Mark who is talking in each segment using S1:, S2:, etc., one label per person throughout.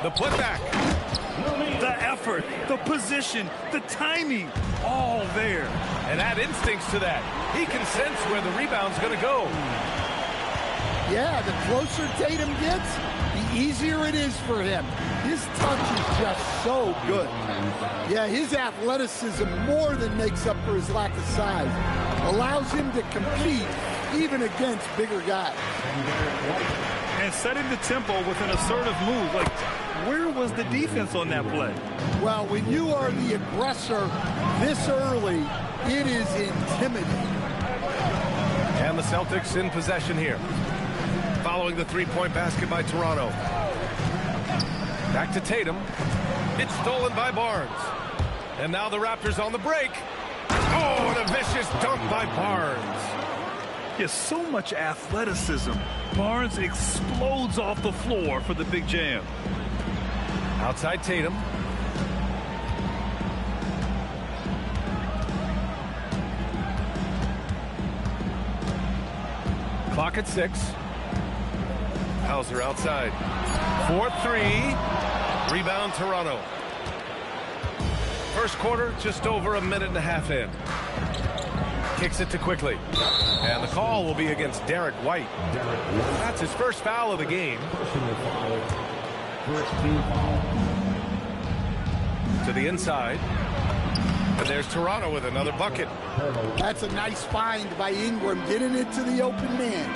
S1: The putback.
S2: The effort, the position, the timing, all there.
S1: And add instincts to that. He can sense where the rebound's going to go.
S3: Yeah, the closer Tatum gets, the easier it is for him. His touch is just so good. Yeah, his athleticism more than makes up for his lack of size. Allows him to compete even against bigger guys.
S2: And setting the tempo with an assertive move. Like, where was the defense on that play?
S3: Well, when you are the aggressor this early, it is intimidating.
S1: And the Celtics in possession here. Following the three-point basket by Toronto. Back to Tatum. It's stolen by Barnes. And now the Raptors on the break. Oh, and a vicious dunk by Barnes.
S2: Yes, so much athleticism. Barnes explodes off the floor for the big jam.
S1: Outside Tatum. Clock at 6. Hauser outside. 4-3. Rebound Toronto. First quarter, just over a minute and a half in. Kicks it to Quickly. And the call will be against Derek White. That's his first foul of the game. To the inside. And there's Toronto with another bucket.
S3: That's a nice find by Ingram, getting it to the open man.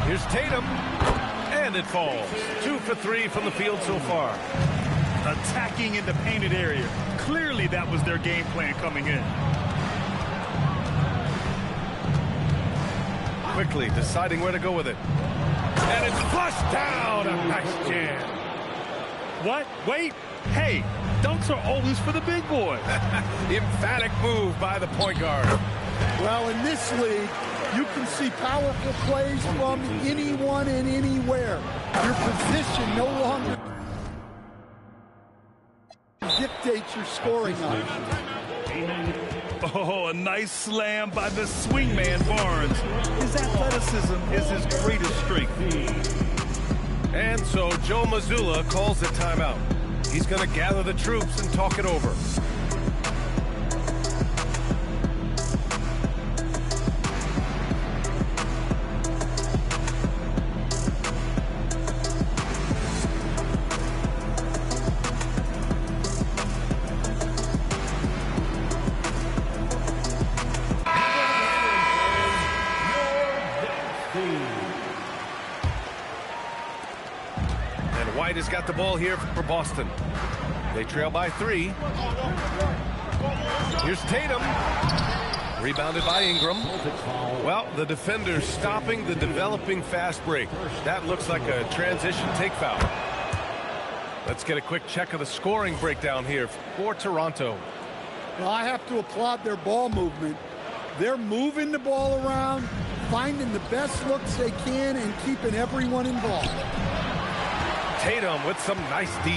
S1: Here's Tatum. And it falls. 2 for 3 from the field so far.
S2: Attacking in the painted area. Clearly that was their game plan coming in.
S1: Quickly deciding where to go with it. And it's flushed down. A nice jam.
S2: What? Wait. Hey, dunks are always for the big boy.
S1: Emphatic move by the point guard.
S3: Well, in this league, you can see powerful plays from anyone and anywhere. Your position no longer dictates your scoring options.
S2: Oh, a nice slam by the swingman Barnes. His athleticism is his greatest strength.
S1: And so Joe Mazzulla calls the timeout. He's going to gather the troops and talk it over. White has got the ball here for Boston. They trail by 3. Here's Tatum. Rebounded by Ingram. Well, the defender's stopping the developing fast break. That looks like a transition take foul. Let's get a quick check of the scoring breakdown here for Toronto.
S3: Well, I have to applaud their ball movement. They're moving the ball around, finding the best looks they can, and keeping everyone involved.
S1: Tatum with some nice D.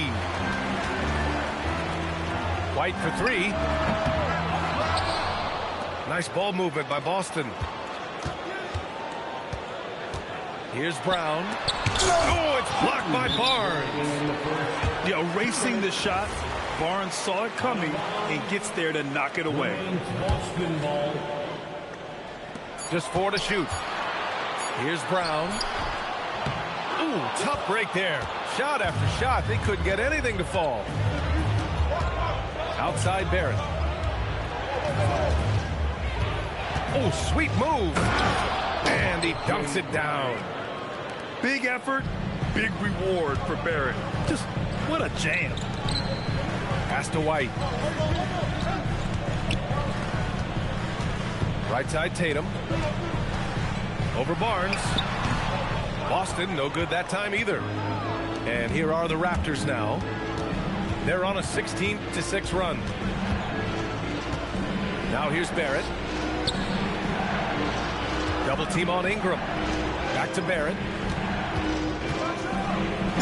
S1: White for 3. Nice ball movement by Boston. Here's Brown. Oh, it's blocked by Barnes.
S2: Yeah, erasing the shot. Barnes saw it coming and gets there to knock it away.
S1: Just 4 to shoot. Here's Brown. Ooh, tough break there. Shot after shot. They couldn't get anything to fall. Outside Barrett. Oh, sweet move. And he dunks it down.
S2: Big effort, big reward for Barrett. Just what a jam.
S1: Pass to White. Right side Tatum. Over Barnes. Boston, no good that time either. And here are the Raptors now. They're on a 16-6 run. Now here's Barrett. Double team on Ingram. Back to Barrett.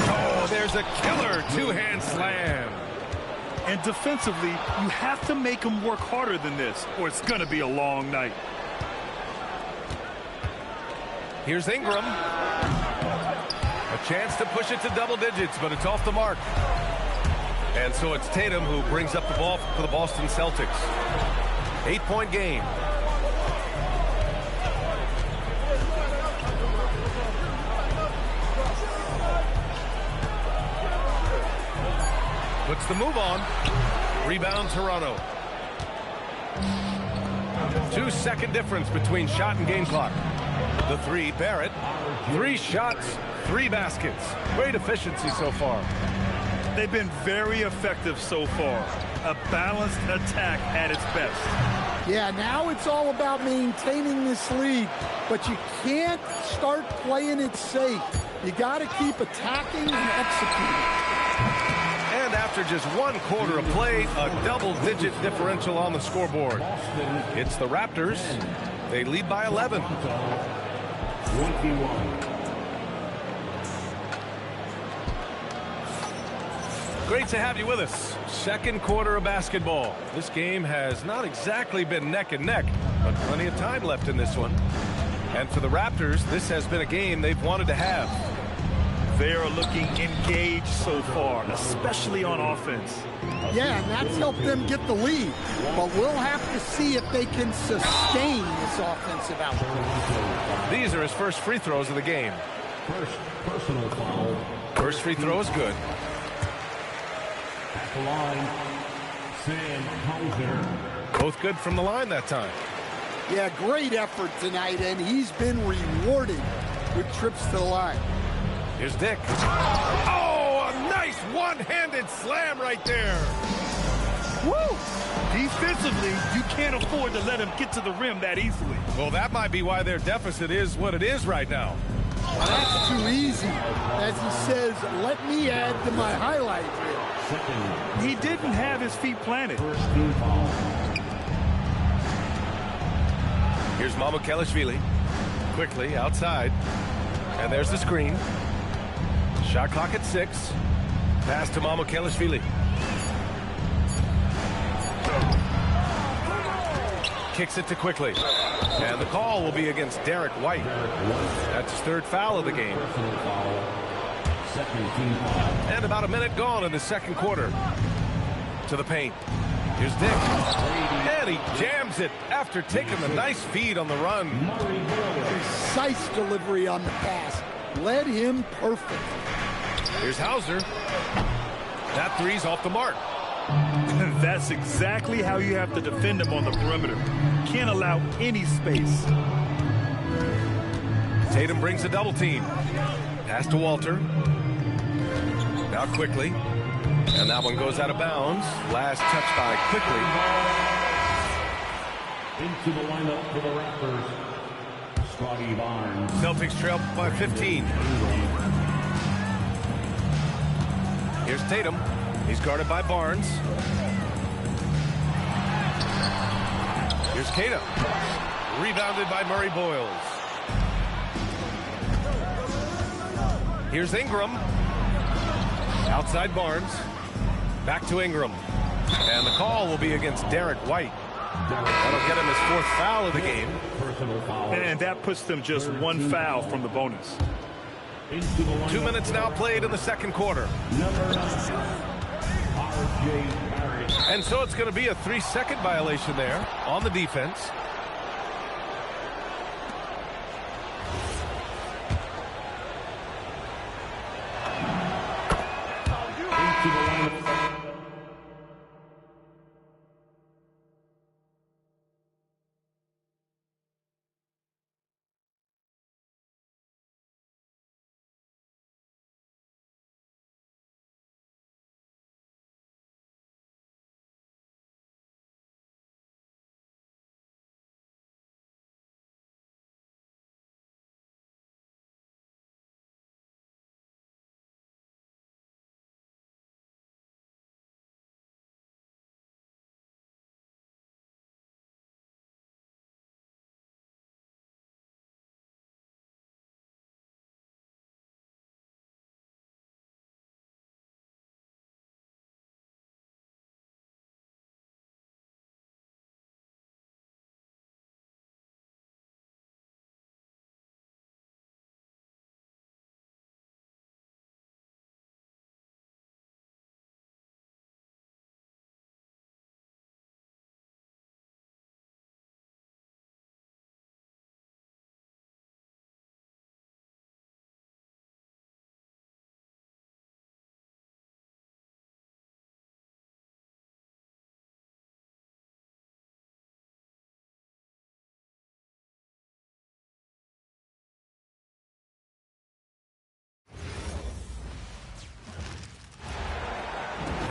S1: Oh, there's a killer two-hand slam.
S2: And defensively, you have to make him work harder than this, or it's going to be a long night.
S1: Here's Ingram. A Chance to push it to double digits, but it's off the mark. And so it's Tatum who brings up the ball for the Boston Celtics. 8-point game. Puts the move on. Rebound Toronto. 2-second difference between shot and game clock. The three, Barrett. 3 shots, 3 baskets. Great efficiency so far.
S2: They've been very effective so far. A balanced attack at its best.
S3: Yeah, now it's all about maintaining this lead, but you can't start playing it safe. You got to keep attacking and executing.
S1: And after just 1 quarter of play, a double-digit differential on the scoreboard. It's the Raptors. They lead by 11.
S4: 21.
S1: Great to have you with us. Second quarter of basketball. This game has not exactly been neck and neck, but plenty of time left in this one. And for the Raptors, this has been a game they've wanted to have.
S2: They are looking engaged so far, especially on offense.
S3: Yeah, and that's helped them get the lead. But we'll have to see if they can sustain this offensive output.
S1: These are his first free throws of the game.
S4: First personal foul.
S1: First free throw is good.
S4: At the line, Sam Hauser.
S1: Both good from the line that time.
S3: Yeah, great effort tonight, and he's been rewarded with trips to the line.
S1: Here's Dick. Oh, a nice one-handed slam right there.
S2: Woo! Defensively, you can't afford to let him get to the rim that easily.
S1: Well, that might be why their deficit is what it is right now.
S3: Well, that's too easy. As he says, let me add to my highlight reel.
S2: He didn't have his feet planted.
S4: First team foul.
S1: Here's Mamukelashvili. Quickly outside. And there's the screen. Shot clock at 6. Pass to Mamukelashvili. Kicks it to Quickly. And the call will be against Derek White. That's his 3rd foul of the game.
S4: Personal foul. Second team foul.
S1: And about a minute gone in the second quarter. To the paint. Here's Dick. And he jams it after taking the nice feed on the run.
S3: Precise delivery on the pass. Led him perfect.
S1: Here's Hauser. That three's off the mark.
S2: That's exactly how you have to defend him on the perimeter. Can't allow any space.
S1: Tatum brings a double team. Pass to Walter. Now Quickly. And that one goes out of bounds. Last touch by Quickly.
S4: Into the lineup for the Raptors, Scotty Barnes.
S1: Celtics trail by 15. Here's Tatum. He's guarded by Barnes. Here's Cato. Rebounded by Murray Boyles. Here's Ingram. Outside Barnes. Back to Ingram. And the call will be against Derek White. That'll get him his 4th foul of the game.
S4: Personal foul.
S2: And that puts them just 1 foul from the bonus.
S4: Into the lineup.
S1: 2 minutes now played in the second quarter.
S4: Number 9, R.J. Barrett.
S1: And so it's going to be a 3-second violation there on the defense.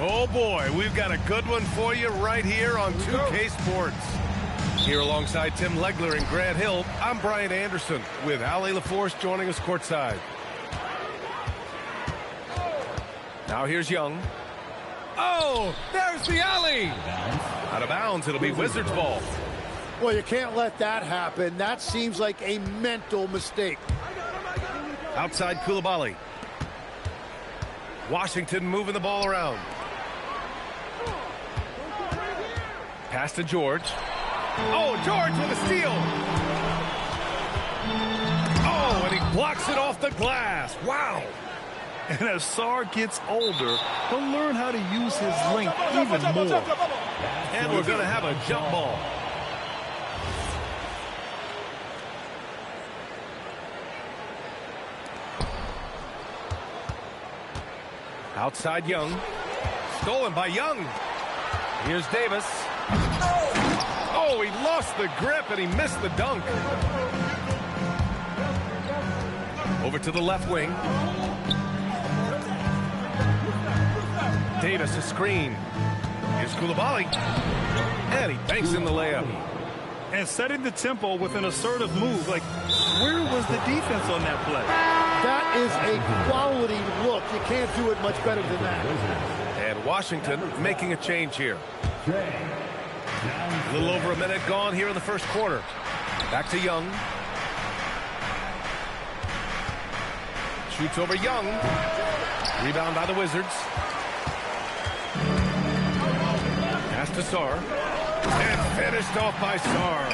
S1: Oh boy, we've got a good one for you right here on 2K Sports. Here alongside Tim Legler and Grant Hill, I'm Brian Anderson with Ali LaForce joining us courtside. Now here's Young. Oh, there's the alley. Out of bounds, it'll be Wizards ball.
S3: Well, you can't let that happen. That seems like a mental mistake.
S1: Outside Coulibaly. Washington moving the ball around. Pass to George. Oh, George with a steal. Oh, and he blocks it off the glass. Wow.
S2: And as Sarr gets older, he'll learn how to use his length even more.
S1: And we're going to have a jump ball. Outside Young. Stolen by Young. Here's Davis. Oh, he lost the grip and he missed the dunk. Over to the left wing. Davis a screen. Here's Coulibaly. And he banks in the layup.
S2: And setting the tempo with an assertive move. Like, where was the defense on that play?
S3: That is a quality look. You can't do it much better than that.
S1: And Washington making a change here. A little over a minute gone here in the first quarter. Back to Young. Shoots over Young. Rebound by the Wizards. Pass to Sarr. And finished off by Sarr.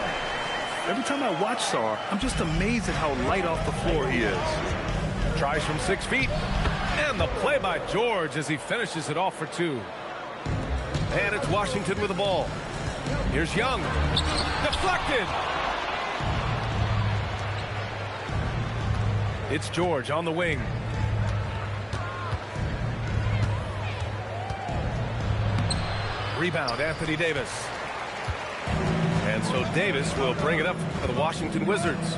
S2: Every time I watch Sarr, I'm just amazed at how light off the floor he is.
S1: Tries from 6 feet. And the play by George as he finishes it off for 2. And it's Washington with the ball. Here's Young. Deflected. It's George on the wing. Rebound, Anthony Davis. And so Davis will bring it up for the Washington Wizards.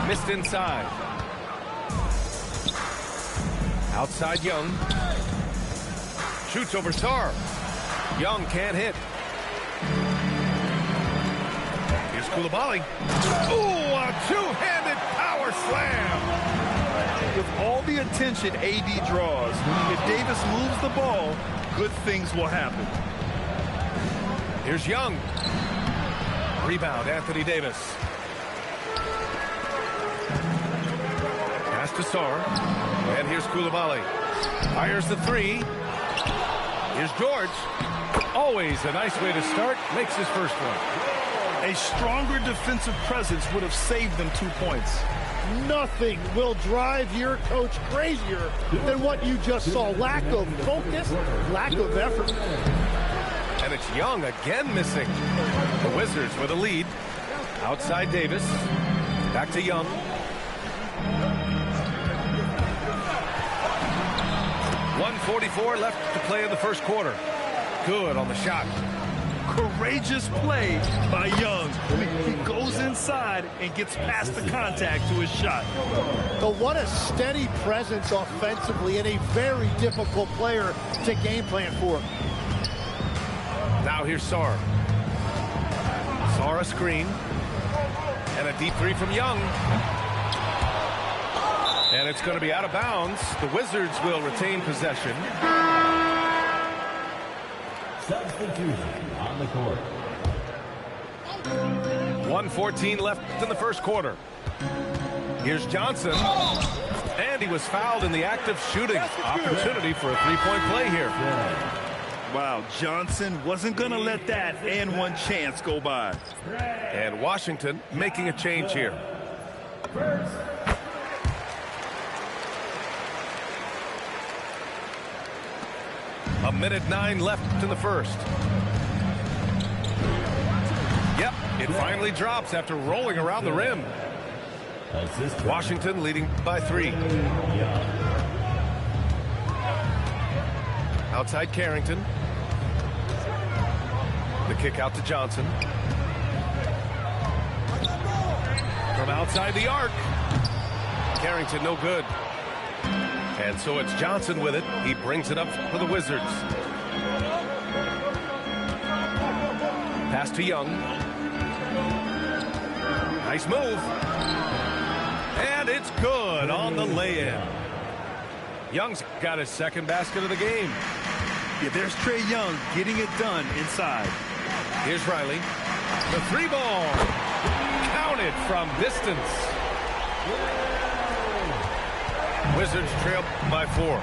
S1: Missed inside. Outside Young. Shoots over Sarr. Young can't hit. Here's Coulibaly. Ooh, a two-handed power slam.
S2: With all the attention AD draws, if Davis moves the ball, good things will happen.
S1: Here's Young. Rebound, Anthony Davis. Pass to Sarr. And here's Coulibaly. Fires the 3. Here's George. Always a nice way to start. Makes his first one.
S2: A stronger defensive presence would have saved them 2 points.
S3: Nothing will drive your coach crazier than what you just saw. Lack of focus, lack of effort.
S1: And it's Young again missing. The Wizards with a lead. Outside Davis. Back to Young. .144 left to play in the first quarter. Good on the shot.
S2: Courageous play by Young. He goes inside and gets past the contact to his shot.
S3: But what a steady presence offensively and a very difficult player to game plan for.
S1: Now here's Sarr. Sarr a screen. And a deep 3 from Young. And it's going to be out of bounds. The Wizards will retain possession.
S4: Substitution on the court.
S1: 1:14 left in the first quarter. Here's Johnson. And he was fouled in the act of shooting. Opportunity for a three-point play here.
S2: Wow, Johnson wasn't going to let that and one chance go by.
S1: And Washington making a change here. A minute 9 left in the first. Yep, it finally drops after rolling around the rim. Washington leading by 3. Outside Carrington. The kick out to Johnson. From outside the arc. Carrington no good. And so it's Johnson with it. He brings it up for the Wizards. Pass to Young. Nice move. And it's good on the lay-in. Young's got his second basket of the game.
S2: Yeah, there's Trae Young getting it done inside.
S1: Here's Riley. The three ball. Counted from distance. Wizards trail by 4.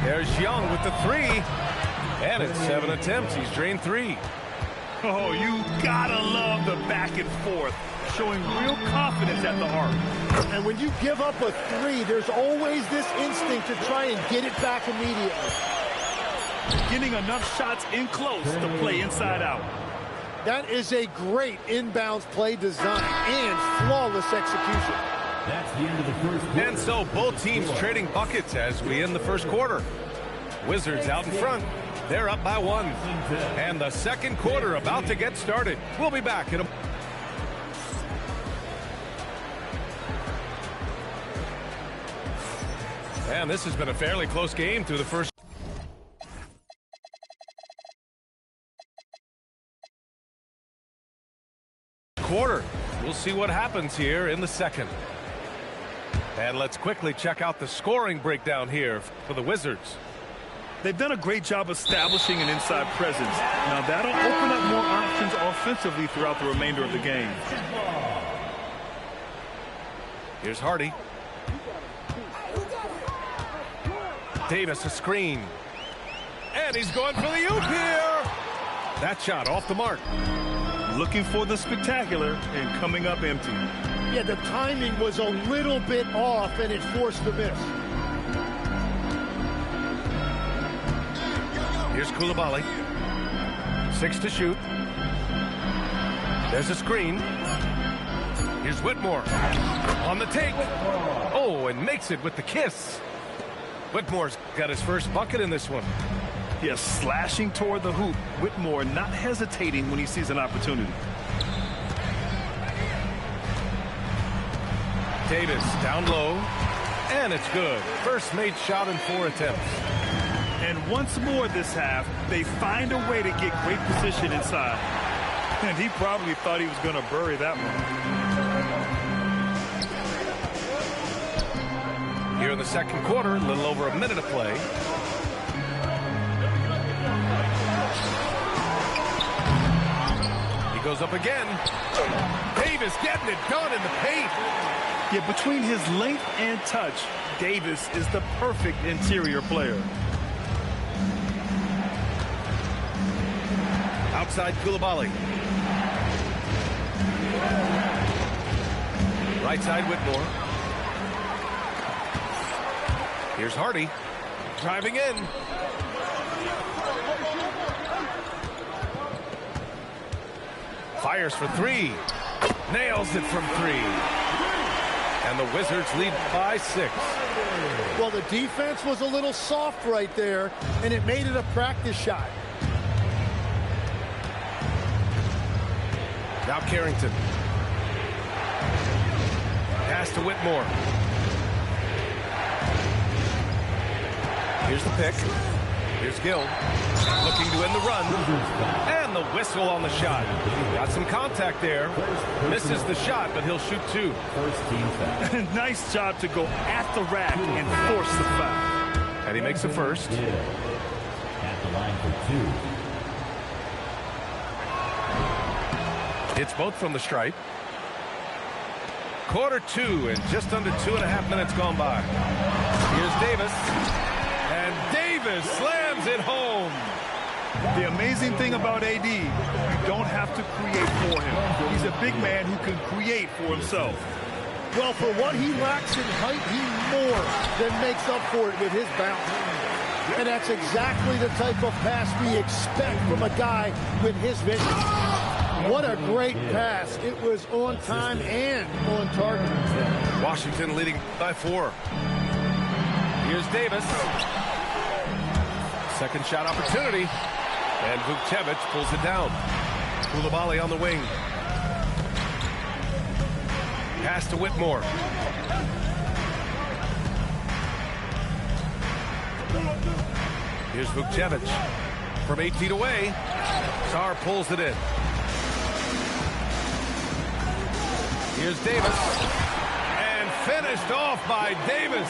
S1: There's Young with the 3. And in 7 attempts, he's drained 3.
S2: Oh, you gotta love the back and forth, showing real confidence at the arc.
S3: And when you give up a 3, there's always this instinct to try and get it back immediately.
S2: Getting enough shots in close to play inside out.
S3: That is a great inbounds play design and flawless execution.
S4: That's the end of the first quarter.
S1: And so both teams trading buckets as we end the first quarter. Wizards out in front. They're up by 1. And the second quarter about to get started. We'll be back in a... And this has been a fairly close game through the first quarter. We'll see what happens here in the second. And let's quickly check out the scoring breakdown here for the Wizards.
S2: They've done a great job establishing an inside presence. Now that'll open up more options offensively throughout the remainder of the game.
S1: Here's Hardy. Davis a screen. And he's going for the oop here. That shot off the mark.
S2: Looking for the spectacular and coming up empty.
S3: Yeah, the timing was a little bit off and it forced the miss.
S1: Here's Coulibaly. 6 to shoot. There's a screen. Here's Whitmore. On the take. Oh, and makes it with the kiss. Whitmore's got his first bucket in this one.
S2: Yes, slashing toward the hoop. Whitmore not hesitating when he sees an opportunity.
S1: Davis down low. And it's good. First made shot in 4 attempts.
S2: And once more this half, they find a way to get great position inside. And he probably thought he was going to bury that one.
S1: Here in the second quarter, a little over a minute of play. He goes up again. Davis getting it done in the paint.
S2: Yeah, between his length and touch, Davis is the perfect interior player.
S1: Outside Coulibaly. Right side Whitmore. Here's Hardy. Driving in. Fires for 3. Nails it from 3. And the Wizards lead by 6.
S3: Well, the defense was a little soft right there, and it made it a practice shot.
S1: Now Carrington. Pass to Whitmore. Here's the pick. Here's Gill. Looking to end the run. And the whistle on the shot. Got some contact there. Misses the shot, but he'll shoot 2.
S2: Nice job to go at the rack and force the foul.
S1: And he makes the first.
S4: At the line for 2.
S1: It's both from the stripe. Quarter 2 and just under 2.5 minutes gone by. Here's Davis. And Davis slams it home.
S2: The amazing thing about AD, you don't have to create for him. He's a big man who can create for himself.
S3: Well, for what he lacks in height, he more than makes up for it with his bounce. And that's exactly the type of pass we expect from a guy with his vision. What a great pass. It was on time and on target.
S1: Washington leading by 4. Here's Davis. Second shot opportunity. And Vukcevic pulls it down. Coulibaly on the wing. Pass to Whitmore. Here's Vukcevic from 8 feet away. Sarr pulls it in. Here's Davis. And finished off by Davis.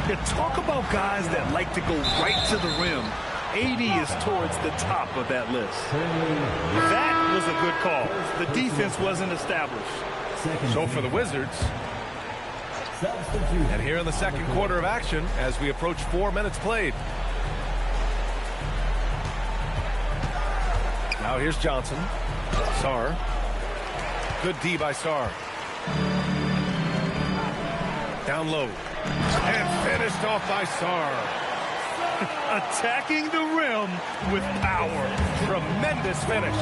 S2: Yeah, talk about guys that like to go right to the rim. AD is towards the top of that list. That was a good call. The defense wasn't established.
S1: So for the Wizards, and here in the second quarter of action as we approach 4 minutes played. Now here's Johnson. Sarr. Good D by Sarr. Down low. And finished off by Sarr.
S2: Attacking the rim with power.
S1: Tremendous finish.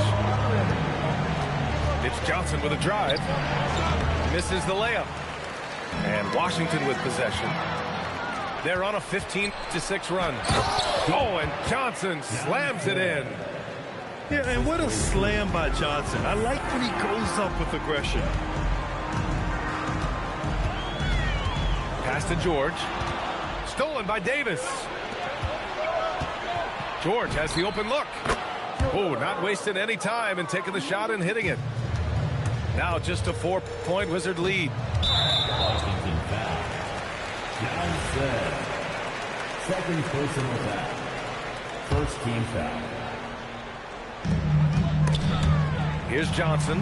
S1: It's Johnson with a drive. Misses the layup. And Washington with possession. They're on a 15-6 run. Oh, and Johnson slams it in.
S2: Yeah, and what a slam by Johnson. I like when he goes up with aggression.
S1: Pass to George. Stolen by Davis. George has the open look. Oh, not wasting any time and taking the shot and hitting it. Now just a 4-point Wizard lead.
S4: Washington foul. Johnson. Second personal foul. First team foul.
S1: Here's Johnson.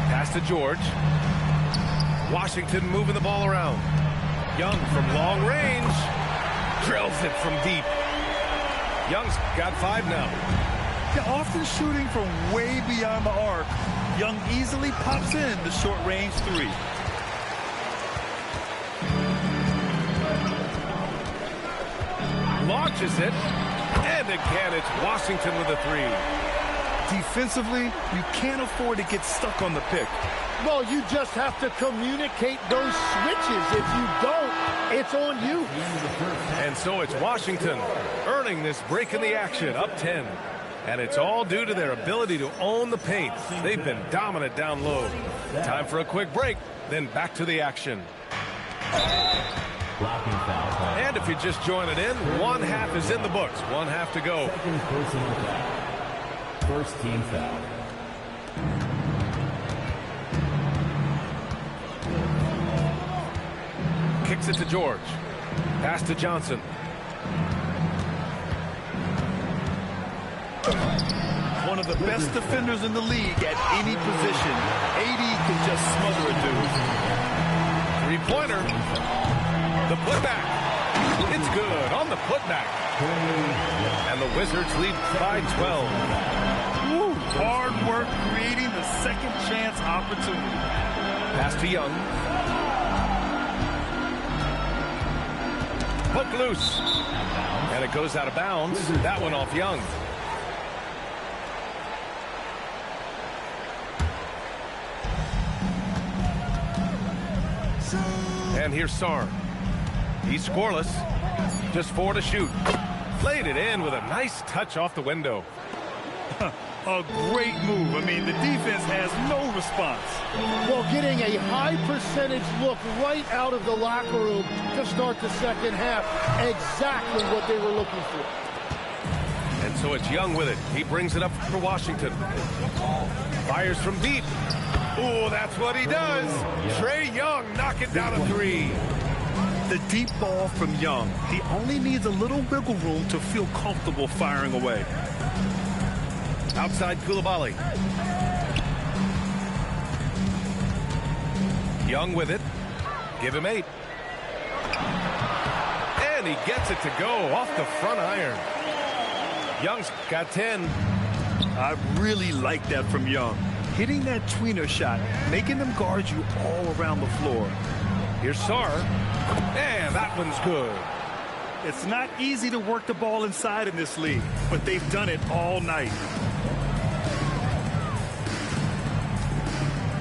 S1: Pass to George. Washington moving the ball around. Young from long range. Drills it from deep. Young's got 5 now.
S2: Yeah, often shooting from way beyond the arc. Young easily pops in the short-range 3.
S1: Launches it. And again, it's Washington with a 3.
S2: Defensively, you can't afford to get stuck on the pick.
S3: Well, you just have to communicate those switches. If you don't, it's on you.
S1: And so it's Washington earning this break in the action, up 10. And it's all due to their ability to own the paint. They've been dominant down low. Time for a quick break, then back to the action.
S4: Blocking foul.
S1: And if you're just joining in, 1 half is in the books. 1 half to go.
S4: Second personal foul. First team foul.
S1: Kicks it to George. Pass to Johnson.
S2: One of the best defenders in the league at any position. AD can just smother a dude.
S1: 3-pointer. The putback. It's good on the putback. And the Wizards lead by 12.
S2: Woo, hard work creating the second chance opportunity.
S1: Pass to Young. Hook loose. And it goes out of bounds. That one off Young. And here's Sarr. He's scoreless. Just 4 to shoot. Played it in with a nice touch off the window.
S2: A great move. I mean, the defense has no response.
S3: Well, getting a high percentage look right out of the locker room to start the second half. Exactly what they were looking for.
S1: And so it's Young with it. He brings it up for Washington. Fires from deep. Oh, that's what he does. Trae Young knocking down a 3.
S2: The deep ball from Young. He only needs a little wiggle room to feel comfortable firing away.
S1: Outside Coulibaly. Young with it. Give him 8. And he gets it to go off the front iron. Young's got 10.
S2: I really like that from Young. Hitting that tweener shot, making them guard you all around the floor.
S1: Here's Sarr. And that one's good.
S2: It's not easy to work the ball inside in this league, but they've done it all night.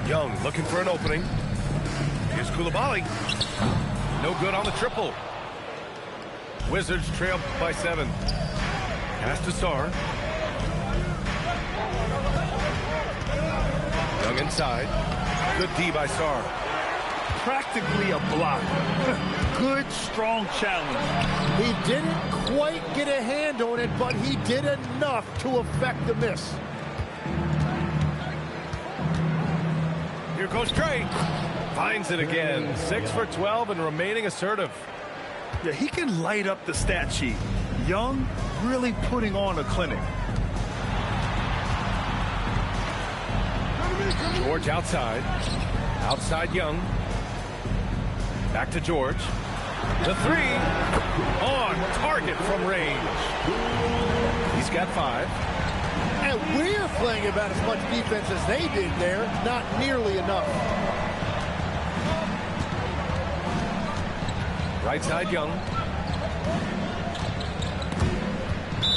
S1: Young looking for an opening. Here's Coulibaly. No good on the triple. Wizards trail by 7. Pass to Sarr. Young inside. Good D by Sarr.
S2: practically a block. Good, strong challenge.
S3: He didn't quite get a hand on it, but he did enough to affect the miss.
S1: Here goes Drake. Finds it again. 6 for 12 and remaining assertive.
S2: Yeah, he can light up the stat sheet. Young really putting on a clinic.
S1: George outside. Outside Young. Back to George. The three. On target from range. He's got 5.
S3: And we're playing about as much defense as they did there. Not nearly enough.
S1: Right side Young.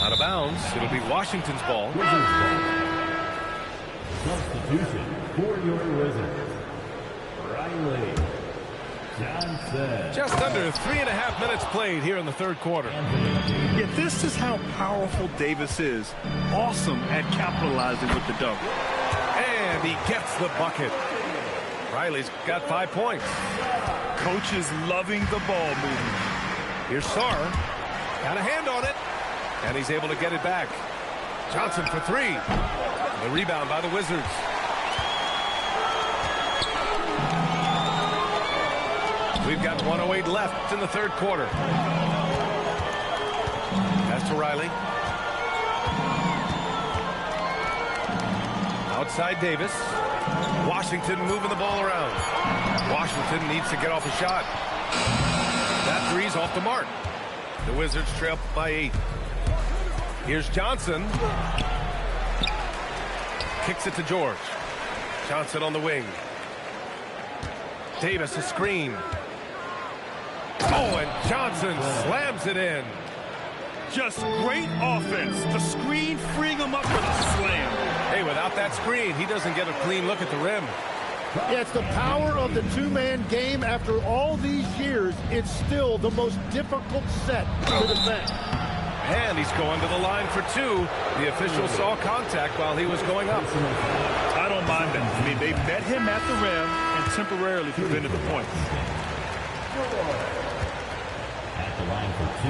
S1: Out of bounds. It'll be Washington's ball.
S4: Substitution for your Wizards. Riley Johnson.
S1: Just under 3.5 minutes played here in the third quarter.
S2: Yeah, this is how powerful Davis is. Awesome at capitalizing with the dunk.
S1: And he gets the bucket. Riley's got 5 points.
S2: Coach is loving the ball movement.
S1: Here's Sarr. Got a hand on it. And he's able to get it back. Johnson for 3. The rebound by the Wizards. We've got 1:08 left in the third quarter. Pass to Riley. Outside Davis. Washington moving the ball around. Washington needs to get off a shot. That three's off the mark. The Wizards trail by 8. Here's Johnson. Kicks it to George. Johnson on the wing. Davis a screen. Oh, and Johnson slams it in.
S2: Just great offense. The screen freeing him up for the slam.
S1: Hey, without that screen, he doesn't get a clean look at the rim.
S3: Yeah, it's the power of the two-man game. After all these years, it's still the most difficult set to defend.
S1: And he's going to the line for 2. The official saw contact while he was going up.
S2: I don't mind that. I mean, they met him at the rim and temporarily prevented the points.
S4: At the line for 2.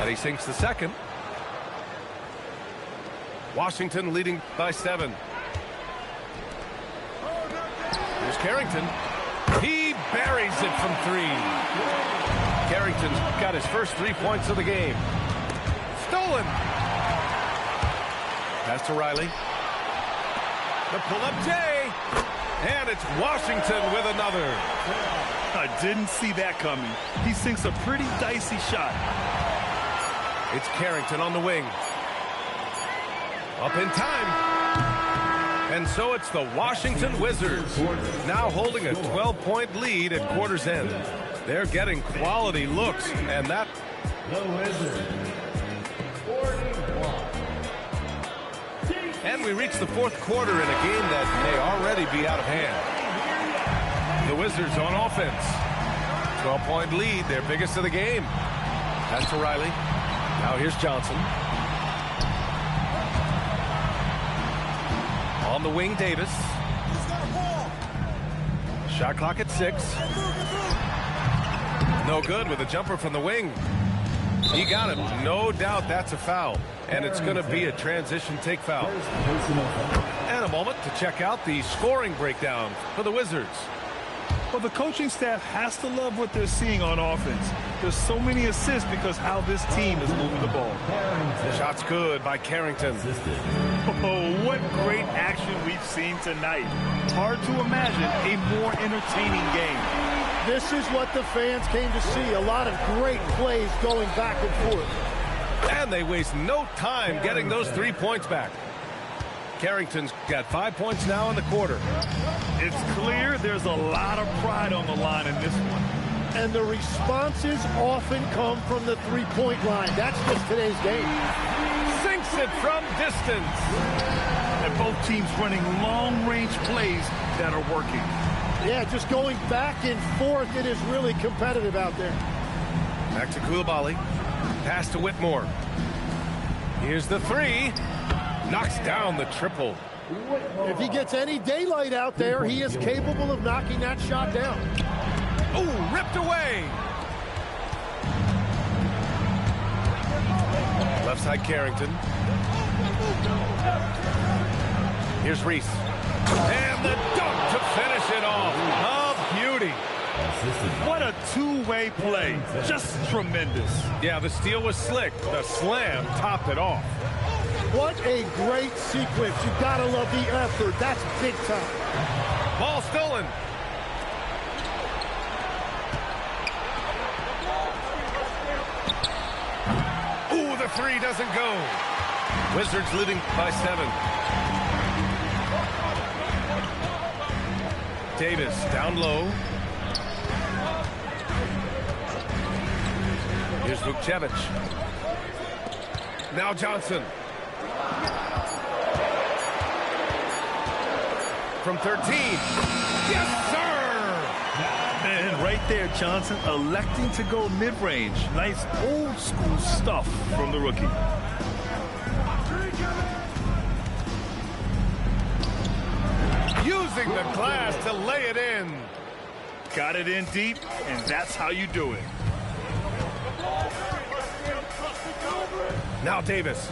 S1: And he sinks the second. Washington leading by 7. Here's Carrington. He buries it from 3. Carrington's got his first 3 points of the game. Stolen. Pass to Riley. The pull-up J. And it's Washington with another.
S2: I didn't see that coming. He sinks a pretty dicey shot.
S1: It's Carrington on the wing. Up in time. And so it's the Washington Wizards now holding a 12-point lead at quarter's end. They're getting quality looks, and that...
S4: The Wizards. 41.
S1: And we reach the fourth quarter in a game that may already be out of hand. The Wizards on offense. 12-point lead, their biggest of the game. That's to Riley. Now here's Johnson. On the wing, Davis. Shot clock at 6. No good with a jumper from the wing. He got him. No doubt that's a foul. And it's going to be a transition take foul. And a moment to check out the scoring breakdown for the Wizards.
S2: Well, the coaching staff has to love what they're seeing on offense. There's so many assists because how this team is moving the ball.
S1: Shots good by Carrington.
S2: Oh, what great action we've seen tonight. Hard to imagine a more entertaining game.
S3: This is what the fans came to see. A lot of great plays going back and forth.
S1: And they waste no time getting those 3 points back. Carrington's got 5 points now in the quarter.
S2: It's clear there's a lot of pride on the line in this one.
S3: And the responses often come from the three-point line. That's just today's game.
S1: Sinks it from distance.
S2: And both teams running long-range plays that are working.
S3: Yeah, just going back and forth. It is really competitive out there.
S1: Back to Coulibaly. Pass to Whitmore. Here's the 3. Knocks down the triple.
S3: If he gets any daylight out there, he is capable of knocking that shot down.
S1: Oh, ripped away. Left side Carrington. Here's Reese. And the dunk to finish it off. A beauty.
S2: What a two-way play. Just tremendous.
S1: Yeah, the steal was slick. The slam topped it off.
S3: What a great sequence. You gotta love the effort. That's big time.
S1: Ball stolen. Ooh, the three doesn't go. Wizards leading by 7. Davis down low. Here's Vukcevic. Now Johnson. From 13. Yes, sir!
S2: And right there, Johnson electing to go mid-range. Nice old school stuff from the rookie.
S1: Using the glass to lay it in.
S2: Got it in deep, and that's how you do it.
S1: Now Davis.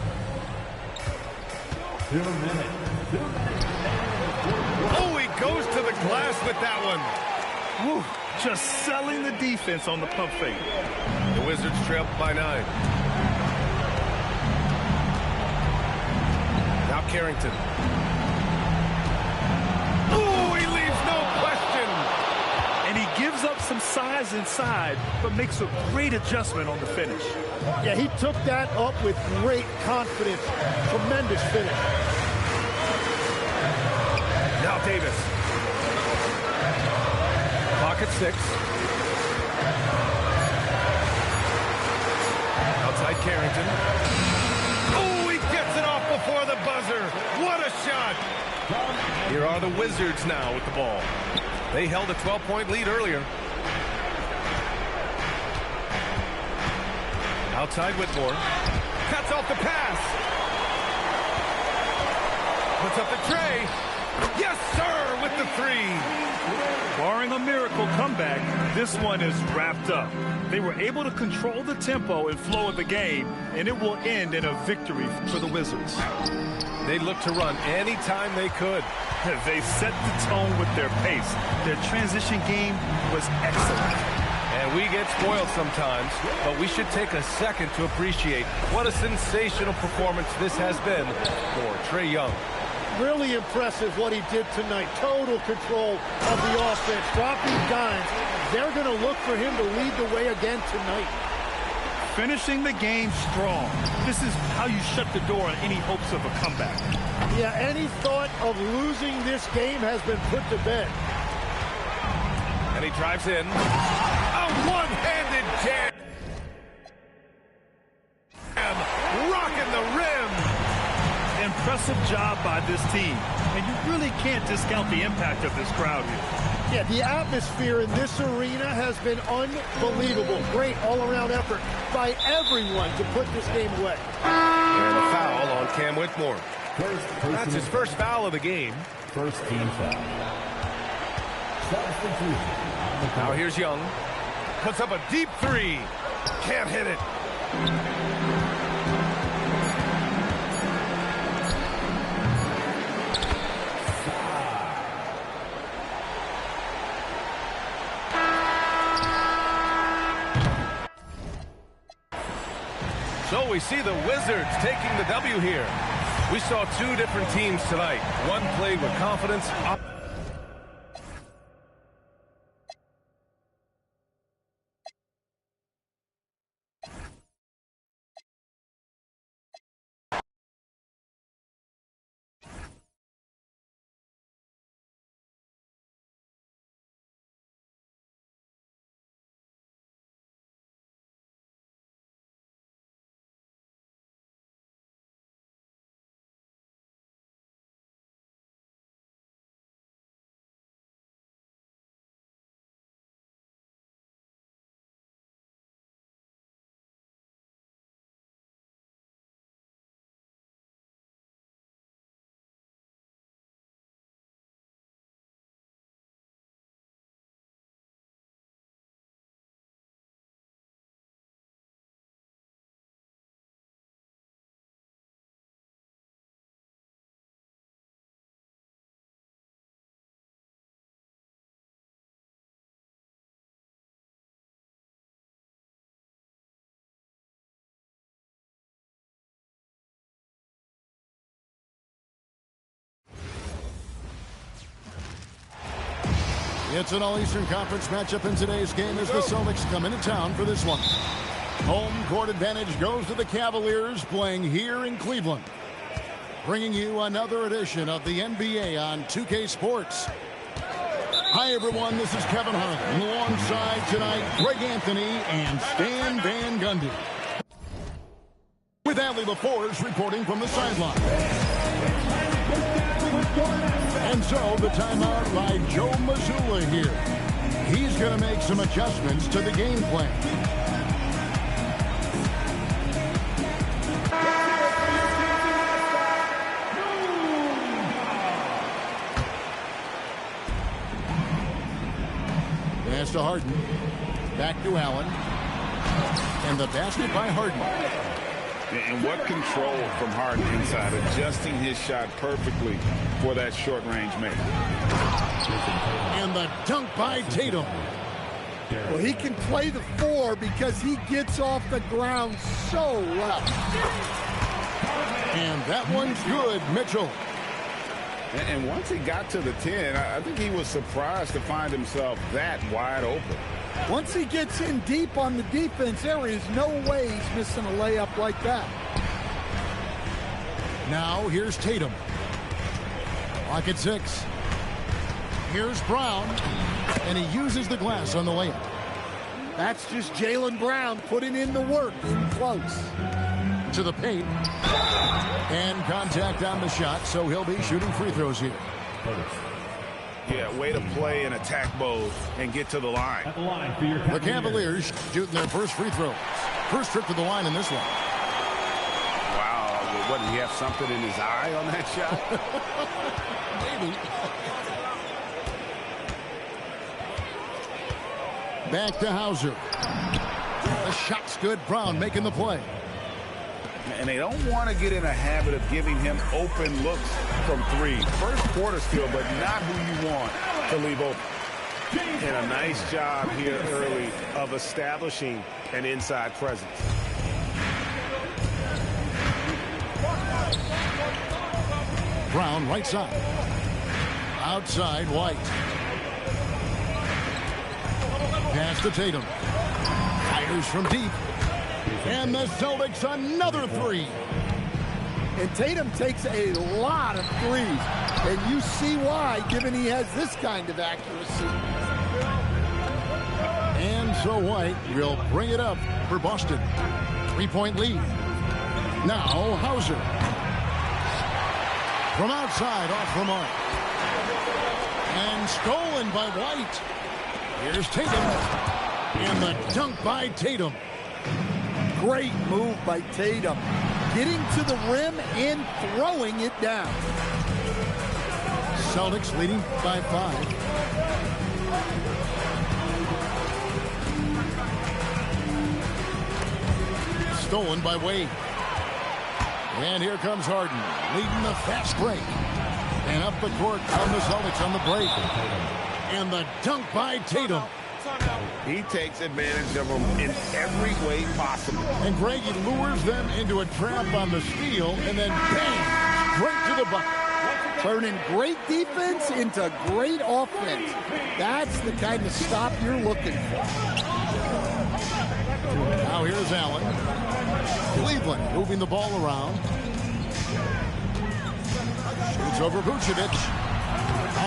S4: 2 minutes.
S1: Oh, he goes to the glass with that one.
S2: Woo, just selling the defense on the pump fake.
S1: The Wizards trail by 9. Now Carrington. Oh, he leaves no question.
S2: And he gives up some size inside, but makes a great adjustment on the finish.
S3: Yeah, he took that up with great confidence. Tremendous finish.
S1: Now Davis. Clock at 6. Outside Carrington. Oh, he gets it off before the buzzer. What a shot. Here are the Wizards now with the ball. They held a 12-point lead earlier. Outside Whitmore. Cuts off the pass. Puts up the tray. Yes, sir, with the 3.
S2: Barring a miracle comeback, this one is wrapped up. They were able to control the tempo and flow of the game, and it will end in a victory for the Wizards.
S1: They looked to run anytime they could.
S2: They set the tone with their pace. Their transition game was excellent.
S1: And we get spoiled sometimes, but we should take a second to appreciate what a sensational performance this has been for Trae Young.
S3: Really impressive what he did tonight. Total control of the offense, dropping dimes. They're going to look for him to lead the way again tonight.
S2: Finishing the game strong. This is how you shut the door on any hopes of a comeback.
S3: Yeah, any thought of losing this game has been put to bed.
S1: And he drives in. A one-handed jam. Rocking the rim.
S2: Impressive job by this team. And you really can't discount the impact of this crowd here.
S3: Yeah, the atmosphere in this arena has been unbelievable. Great all-around effort by everyone to put this game away.
S1: And a foul on Cam Whitmore. That's his first foul of the game.
S4: First team foul.
S1: Now here's Young. Puts up a deep 3. Can't hit it. So we see the Wizards taking the W here. We saw 2 different teams tonight. One played with confidence.
S5: It's an All-Eastern Conference matchup in today's game as the Celtics come into town for this one. Home court advantage goes to the Cavaliers playing here in Cleveland. Bringing you another edition of the NBA on 2K Sports. Hi, everyone. This is Kevin Harlan. Alongside tonight, Greg Anthony and Stan Van Gundy. With Adley LaForge reporting from the sideline. And so the timeout by Joe Mazzulla here. He's going to make some adjustments to the game plan. Pass to Harden. Back to Allen. And the basket by Harden.
S6: And what control from Harden inside, adjusting his shot perfectly for that short-range make.
S5: And the dunk by Tatum.
S3: Well, he can play the 4 because he gets off the ground so well.
S5: And that one's good, Mitchell.
S6: And once he got to the 10, I think he was surprised to find himself that wide open.
S3: Once he gets in deep on the defense, there is no way he's missing a layup like that.
S5: Now here's Tatum. Clock at 6. Here's Brown. And he uses the glass on the layup.
S3: That's just Jaylen Brown putting in the work in close.
S5: To the paint. And contact on the shot, so he'll be shooting free throws here.
S6: Yeah, way to play in attack mode and get to the line.
S4: At the line for your
S5: The Cavaliers shooting their first free throw. First trip to the line in this one.
S6: Wow, what, did he have something in his eye on that shot?
S5: Maybe. Back to Hauser. The shot's good. Brown making the play.
S6: And they don't want to get in a habit of giving him open looks from 3. First quarter still, but not who you want to leave open.
S7: And a nice job here early of establishing an inside presence.
S5: Brown right side. Outside White. Pass to Tatum. Fires from deep. And the Celtics another 3.
S3: And Tatum takes a lot of threes. And you see why, given he has this kind of accuracy.
S5: And so White will bring it up for Boston. 3-point lead. Now Hauser. From outside, off the mark. And stolen by White. Here's Tatum. And the dunk by Tatum.
S3: Great move by Tatum. Getting to the rim and throwing it down.
S5: Celtics leading by 5. Stolen by Wade. And here comes Harden, leading the fast break. And up the court come the Celtics on the break. And the dunk by Tatum.
S6: He takes advantage of them in every way possible.
S5: And Greg, he lures them into a trap on the steal, and then bang, straight to the bucket.
S3: Turning great defense into great offense. That's the kind of stop you're looking for.
S5: Now here's Allen. Cleveland moving the ball around. Shoots over Vucevic.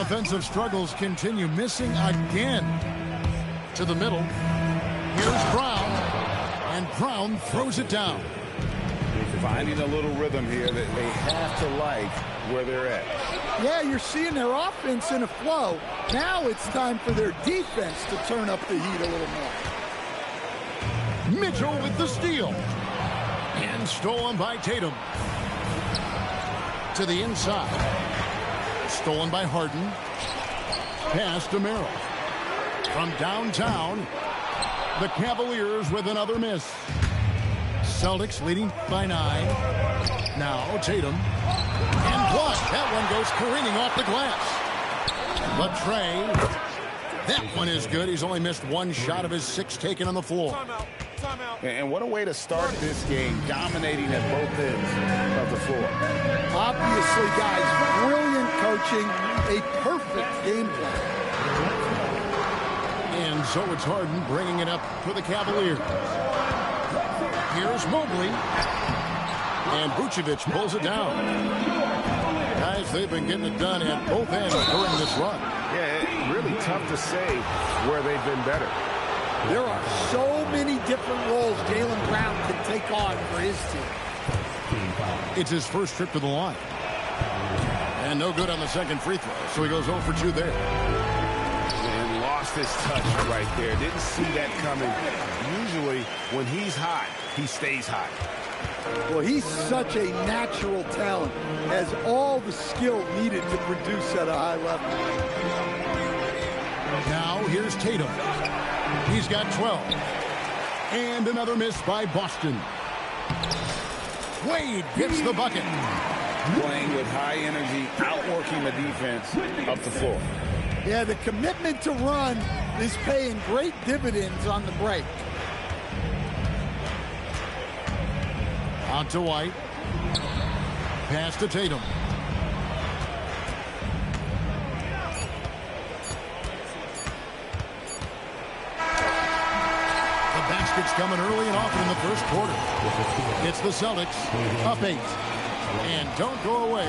S5: Offensive struggles continue, missing again. To the middle. Here's Brown. And Brown throws it down.
S6: Finding a little rhythm here that they have to like where they're at.
S3: Yeah, you're seeing their offense in a flow. Now it's time for their defense to turn up the heat a little more.
S5: Mitchell with the steal. And stolen by Tatum. To the inside. Stolen by Harden. Pass to Merrill. From downtown, the Cavaliers with another miss. Celtics leading by 9. Now Tatum. And blocked. That one goes careening off the glass. But Trey, that one is good. He's only missed 1 shot of his 6 taken on the floor.
S6: And what a way to start this game, dominating at both ends of the floor.
S3: Obviously, guys, brilliant coaching, a perfect game plan.
S5: And so it's Harden bringing it up for the Cavaliers. Here's Mobley. And Vucevic pulls it down. Guys, they've been getting it done at both ends during this run.
S7: Yeah, really tough to say where they've been better.
S3: There are so many different roles Jaylen Brown can take on for his team.
S5: It's his first trip to the line. And no good on the second free throw, so he goes 0 for 2 there.
S7: And lost his touch right there. Didn't see that coming. Usually, when he's hot, he stays hot.
S3: Well, he's such a natural talent, has all the skill needed to produce at a high level.
S5: Now here's Tatum. He's got 12. And another miss by Boston. Wade gets the bucket.
S6: Playing with high energy, outworking the defense up the floor.
S3: Yeah, the commitment to run is paying great dividends on the break.
S5: On to White. Pass to Tatum. The basket's coming early and often in the first quarter. It's the Celtics up 8. And don't go away.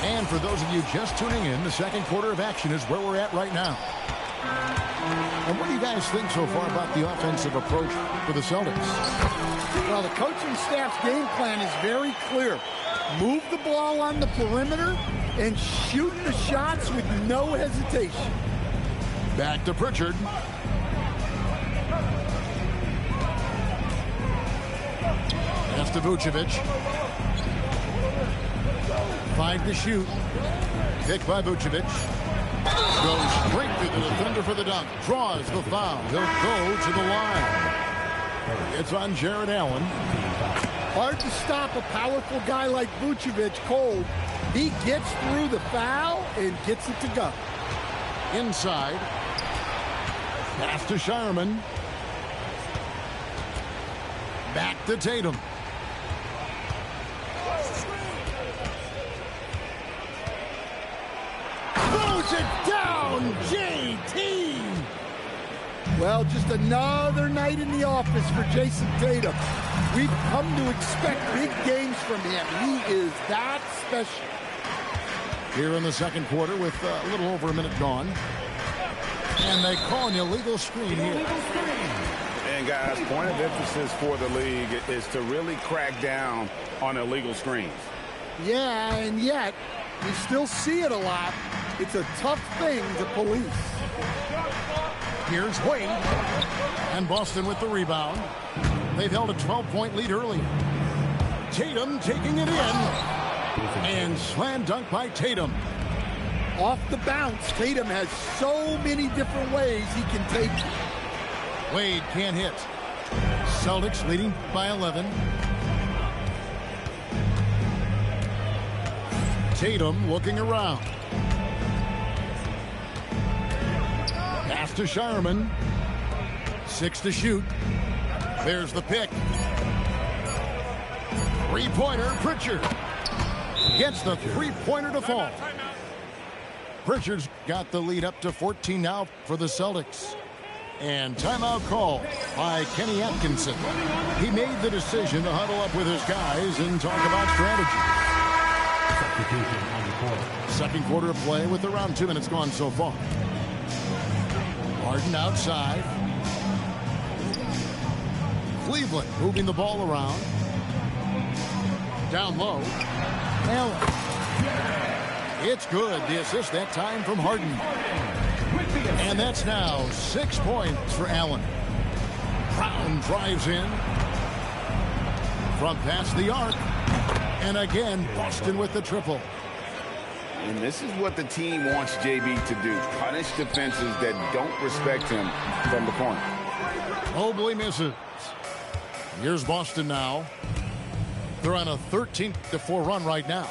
S5: And for those of you just tuning in, the second quarter of action is where we're at right now. And what do you guys think so far about the offensive approach for the Celtics?
S3: Well, the coaching staff's game plan is very clear. Move the ball on the perimeter and shoot the shots with no hesitation.
S5: Back to Pritchard. Pass to Vucevic. 5 to shoot. Picked by Vucevic. Goes straight to the defender for the dunk. Draws the foul. He'll go to the line. It's on Jared Allen.
S3: Hard to stop a powerful guy like Vucevic cold. He gets through the foul and gets it to go.
S5: Inside. Pass to Shireman. Back to Tatum. Throws it down, JT.
S3: Well, just another night in the office for Jason Tatum. We've come to expect big games from him. He is that special.
S5: Here in the second quarter with a little over a minute gone. And they call an illegal screen here.
S6: And guys, point of emphasis for the league is to really crack down on illegal screens.
S3: Yeah, and yet, we still see it a lot. It's a tough thing to police.
S5: Here's Wade. And Boston with the rebound. They've held a 12-point lead early. Tatum taking it in. And slam dunk by Tatum.
S3: Off the bounce, Tatum has so many different ways he can take it.
S5: Wade can't hit. Celtics leading by 11. Tatum looking around. Pass to Shireman. 6 to shoot. There's the pick. Three-pointer, Pritchard. Gets the three-pointer to fall. Pritchard's got the lead up to 14 now for the Celtics. And timeout call by Kenny Atkinson. He made the decision to huddle up with his guys and talk about strategy. Second quarter of play with around 2 minutes gone so far. Harden outside. Cleveland moving the ball around. Down low. Allen. It's good. The assist that time from Harden. And that's now 6 points for Allen. Brown drives in. From past the arc. And again, Boston with the triple.
S6: And this is what the team wants JB to do. Punish defenses that don't respect him from the corner.
S5: Mobley misses. Here's Boston now. They're on a 13-4 run right now.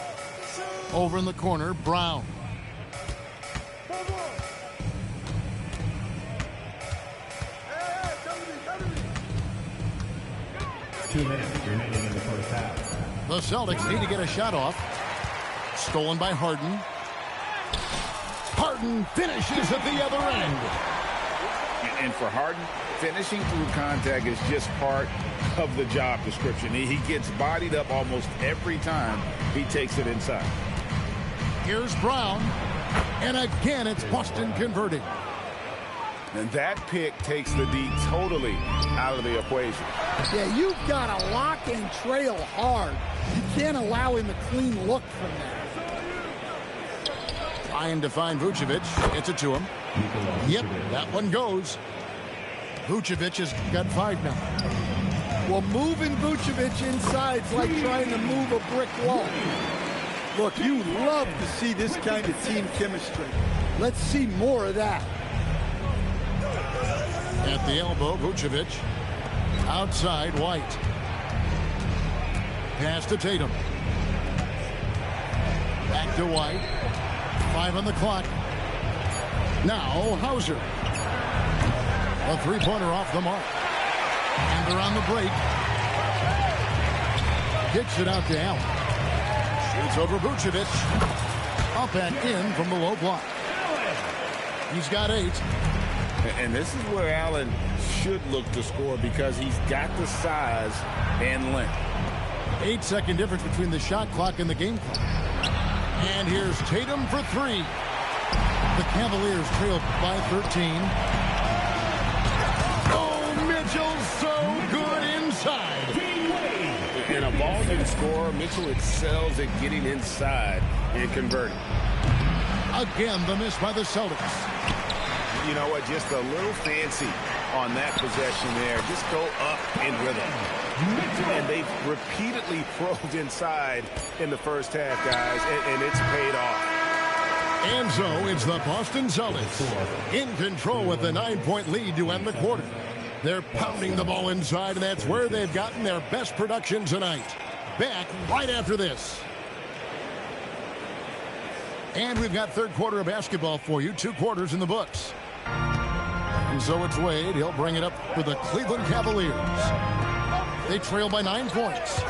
S5: Over in the corner, Brown.
S4: Two minutes remaining in the first half.
S5: The Celtics need to get a shot off. Stolen by Harden. Harden finishes at the other end.
S6: And for Harden, finishing through contact is just part of the job description. He gets bodied up almost every time he takes it inside.
S5: Here's Brown. And again, it's Boston converting.
S6: And that pick takes the D totally out of the equation.
S3: Yeah, you've got to lock and trail hard. You can't allow him a clean look from that.
S5: Trying to find Vucevic. Gets it to him. Yep, that one goes. Vucevic has got 5 now.
S3: Well, moving Vucevic inside is like trying to move a brick wall. Look, you love to see this kind of team chemistry. Let's see more of that.
S5: At the elbow, Vucevic. Outside, White. Pass to Tatum. Back to White. 5 on the clock. Now, Hauser. A three-pointer off the mark. And they're on the break. Kicks it out to Allen. Shoots over Vucevic. Up and in from the low block. He's got 8.
S6: And this is where Allen should look to score because he's got the size and length.
S5: 8-second difference between the shot clock and the game clock. And here's Tatum for 3. The Cavaliers trail by 13. Oh, Mitchell, so good inside.
S6: And a volume scorer, Mitchell excels at getting inside and converting.
S5: Again, the miss by the Celtics.
S7: You know what? Just a little fancy on that possession there. Just go up in rhythm. And they've repeatedly probed inside in the first half, guys, and it's paid off.
S5: And so it's the Boston Celtics in control with a 9-point lead to end the quarter. They're pounding the ball inside, and that's where they've gotten their best production tonight. Back right after this. And we've got third quarter of basketball for you. 2 quarters in the books. And so it's Wade. He'll bring it up for the Cleveland Cavaliers. They trail by 9 points.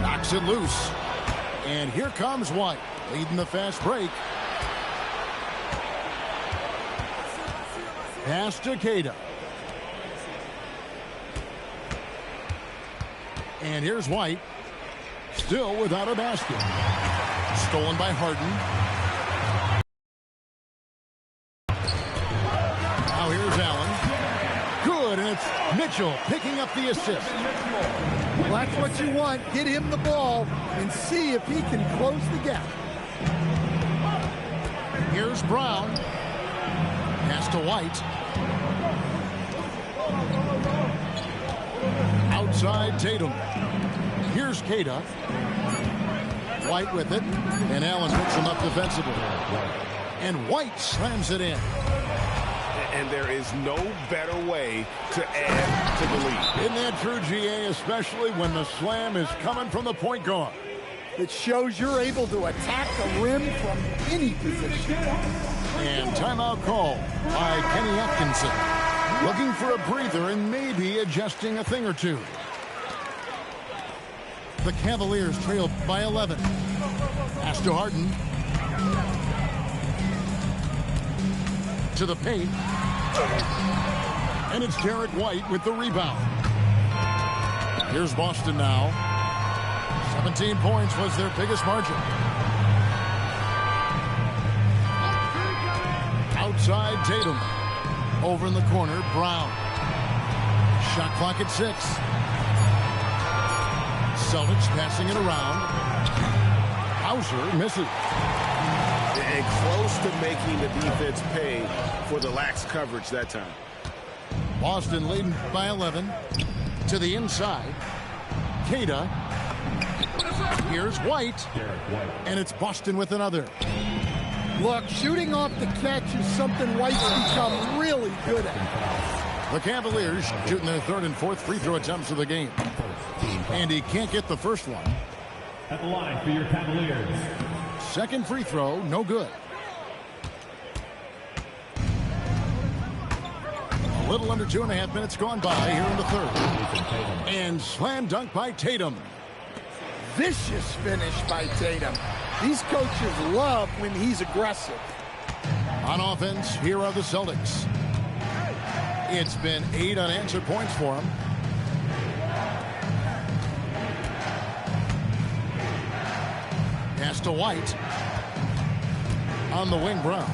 S5: Knocks it loose. And here comes White, leading the fast break. Pass to Queta. And here's White. Still without a basket. Stolen by Harden. Now here's Allen. Good, and it's Mitchell picking up the assist.
S3: Well, that's what you want. Get him the ball and see if he can close the gap.
S5: Here's Brown. Pass to White. Outside Tatum. Here's Queta. White with it. And Allen picks him up defensively. And White slams it in.
S7: And there is no better way to add to the lead.
S5: Isn't that true, GA? Especially when the slam is coming from the point guard.
S3: It shows you're able to attack the rim from any position.
S5: And timeout call by Kenny Atkinson. Looking for a breather and maybe adjusting a thing or two. The Cavaliers trail by 11. Pass to Harden. To the paint. And it's Derek White with the rebound. Here's Boston now. 17 points was their biggest margin. Outside Tatum. Over in the corner, Brown. Shot clock at 6. Celtics passing it around. Hauser misses.
S7: And close to making the defense pay for the lax coverage that time.
S5: Boston leading by 11. To the inside. Queta. Here's White. And it's Boston with another.
S3: Look, shooting off the catch is something White's become really good at.
S5: The Cavaliers shooting their 3rd and 4th free throw attempts of the game. And he can't get the first one.
S4: At the line for your Cavaliers.
S5: Second free throw, no good. A little under 2.5 minutes gone by here in the 3rd. And slam dunk by Tatum.
S3: Vicious finish by Tatum. These coaches love when he's aggressive.
S5: On offense, here are the Celtics. It's been 8 unanswered points for him. Pass to White. On the wing, Brown.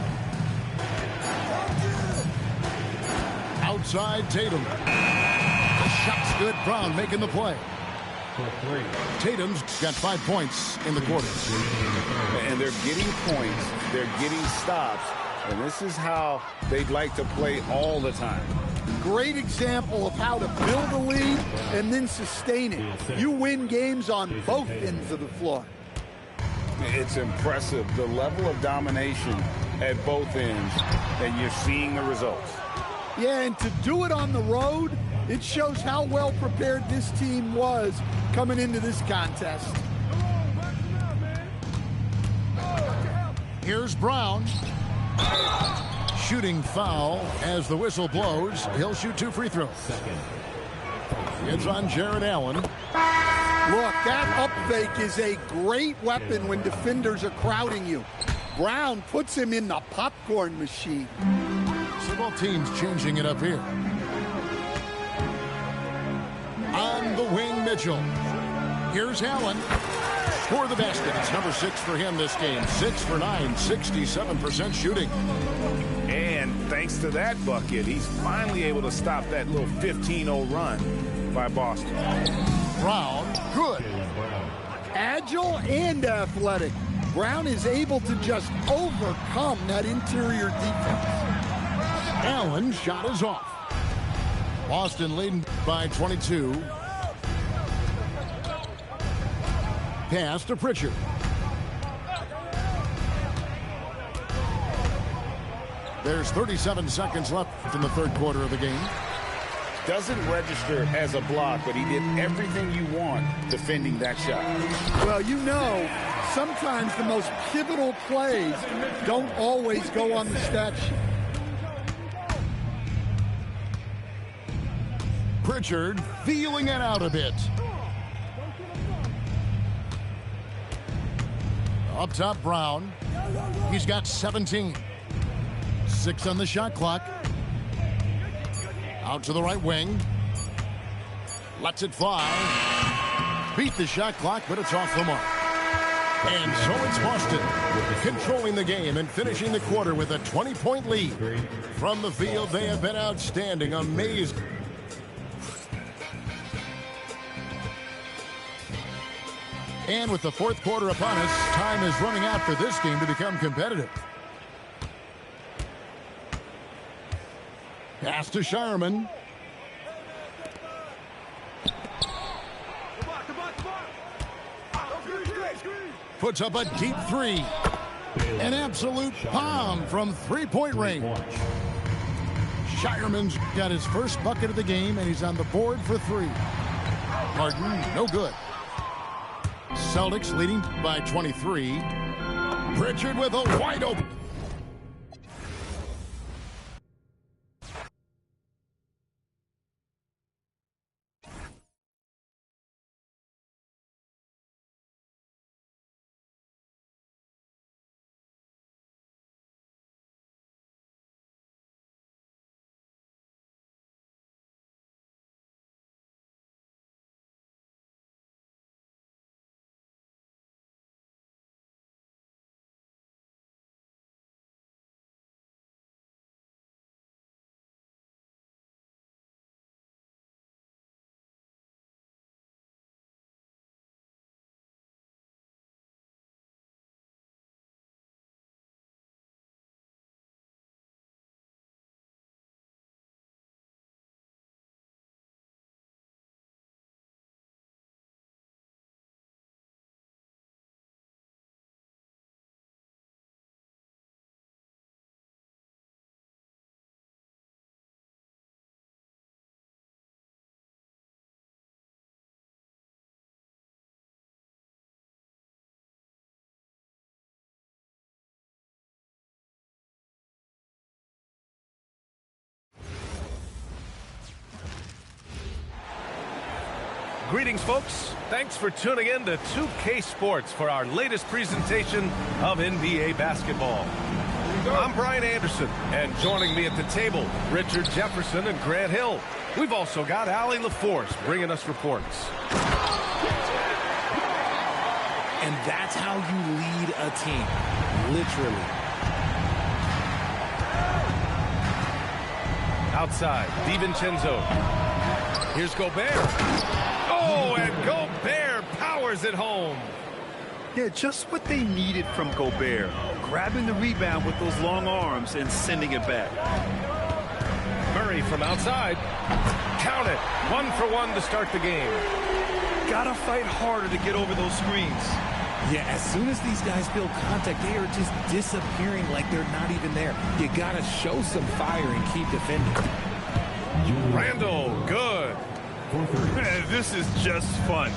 S5: Outside, Tatum. The shot's good. Brown making the play. Tatum's got 5 points in the quarter.
S6: And they're getting points. They're getting stops. And this is how they'd like to play all the time.
S3: Great example of how to build a lead and then sustain it. You win games on both ends of the floor.
S6: It's impressive, the level of domination at both ends, and you're seeing the results.
S3: Yeah, and to do it on the road, it shows how well prepared this team was coming into this contest.
S5: Here's Brown. Shooting foul as the whistle blows. He'll shoot 2 free throws. It's on Jared Allen.
S3: Look, that up fake is a great weapon when defenders are crowding you. Brown puts him in the popcorn machine.
S5: So both teams changing it up here. On the wing, Mitchell. Here's Allen. For the basket. It's number 6 for him this game. 6 for 9, 67% shooting.
S6: And thanks to that bucket, he's finally able to stop that little 15-0 run by Boston.
S5: Brown, good.
S3: Agile and athletic. Brown is able to just overcome that interior defense.
S5: Allen shot is off. Boston leading by 22. Pass to Pritchard. There's 37 seconds left in the third quarter of the game.
S6: Doesn't register as a block, but he did everything you want defending that shot.
S3: Well, you know, sometimes the most pivotal plays don't always go on the stat sheet.
S5: Pritchard feeling it out a bit. Up top, Brown. He's got 17. 6 on the shot clock. Out to the right wing. Lets it fly. Beat the shot clock, but it's off the mark. And so it's Boston controlling the game and finishing the quarter with a 20-point lead. From the field, they have been outstanding, amazing. And with the fourth quarter upon us, time is running out for this game to become competitive. Pass to Shireman. Puts up a deep 3. An absolute bomb from three-point range. Shireman's got his first bucket of the game, and he's on the board for 3. Harden, no good. Celtics leading by 23. Pritchard with a wide open.
S1: Greetings, folks. Thanks for tuning in to 2K Sports for our latest presentation of NBA basketball. I'm Brian Anderson, and joining me at the table, Richard Jefferson and Grant Hill. We've also got Allie LaForce bringing us reports.
S8: And that's how you lead a team, literally.
S1: Outside, DiVincenzo. Here's Gobert. Oh, and Gobert powers it home.
S2: Yeah, just what they needed from Gobert. Grabbing the rebound with those long arms and sending it back.
S1: Murray from outside. Count it. 1 for 1 to start the game.
S2: Gotta fight harder to get over those screens.
S8: Yeah, as soon as these guys feel contact, they are just disappearing like they're not even there. You gotta show some fire and keep defending.
S1: Randall, good.
S2: This is just fun.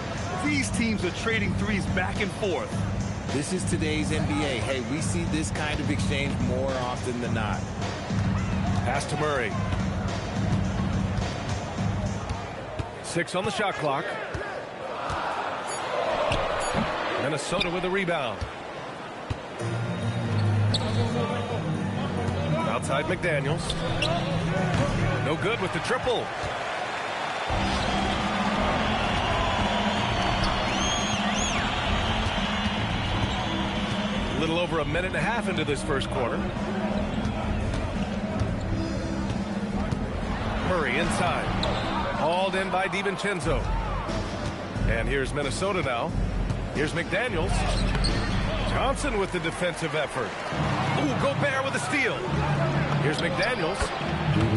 S2: These teams are trading threes back and forth.
S8: This is today's NBA. Hey, we see this kind of exchange more often than not.
S1: Pass to Murray. 6 on the shot clock. Minnesota with a rebound. Outside McDaniels. No good with the triple. A little over a minute and a half into this first quarter. Murray inside. Hauled in by DiVincenzo. And here's Minnesota now. Here's McDaniels. Johnson with the defensive effort. Ooh, Gobert with a steal. Here's McDaniels.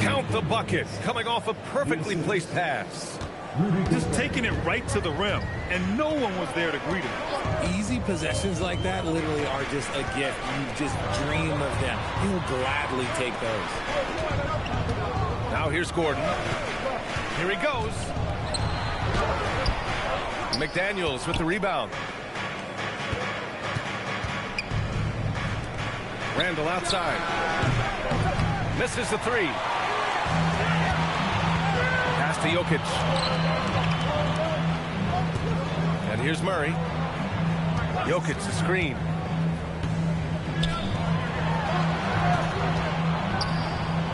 S1: Count the bucket. Coming off a perfectly placed pass.
S2: Just taking it right to the rim, and no one was there to greet him.
S8: Easy possessions like that literally are just a gift. You just dream of them. He'll gladly take those.
S1: Now here's Gordon. Here he goes. McDaniels with the rebound. Randall outside. Misses the three. Pass to Jokic. And here's Murray. Jokic, the screen.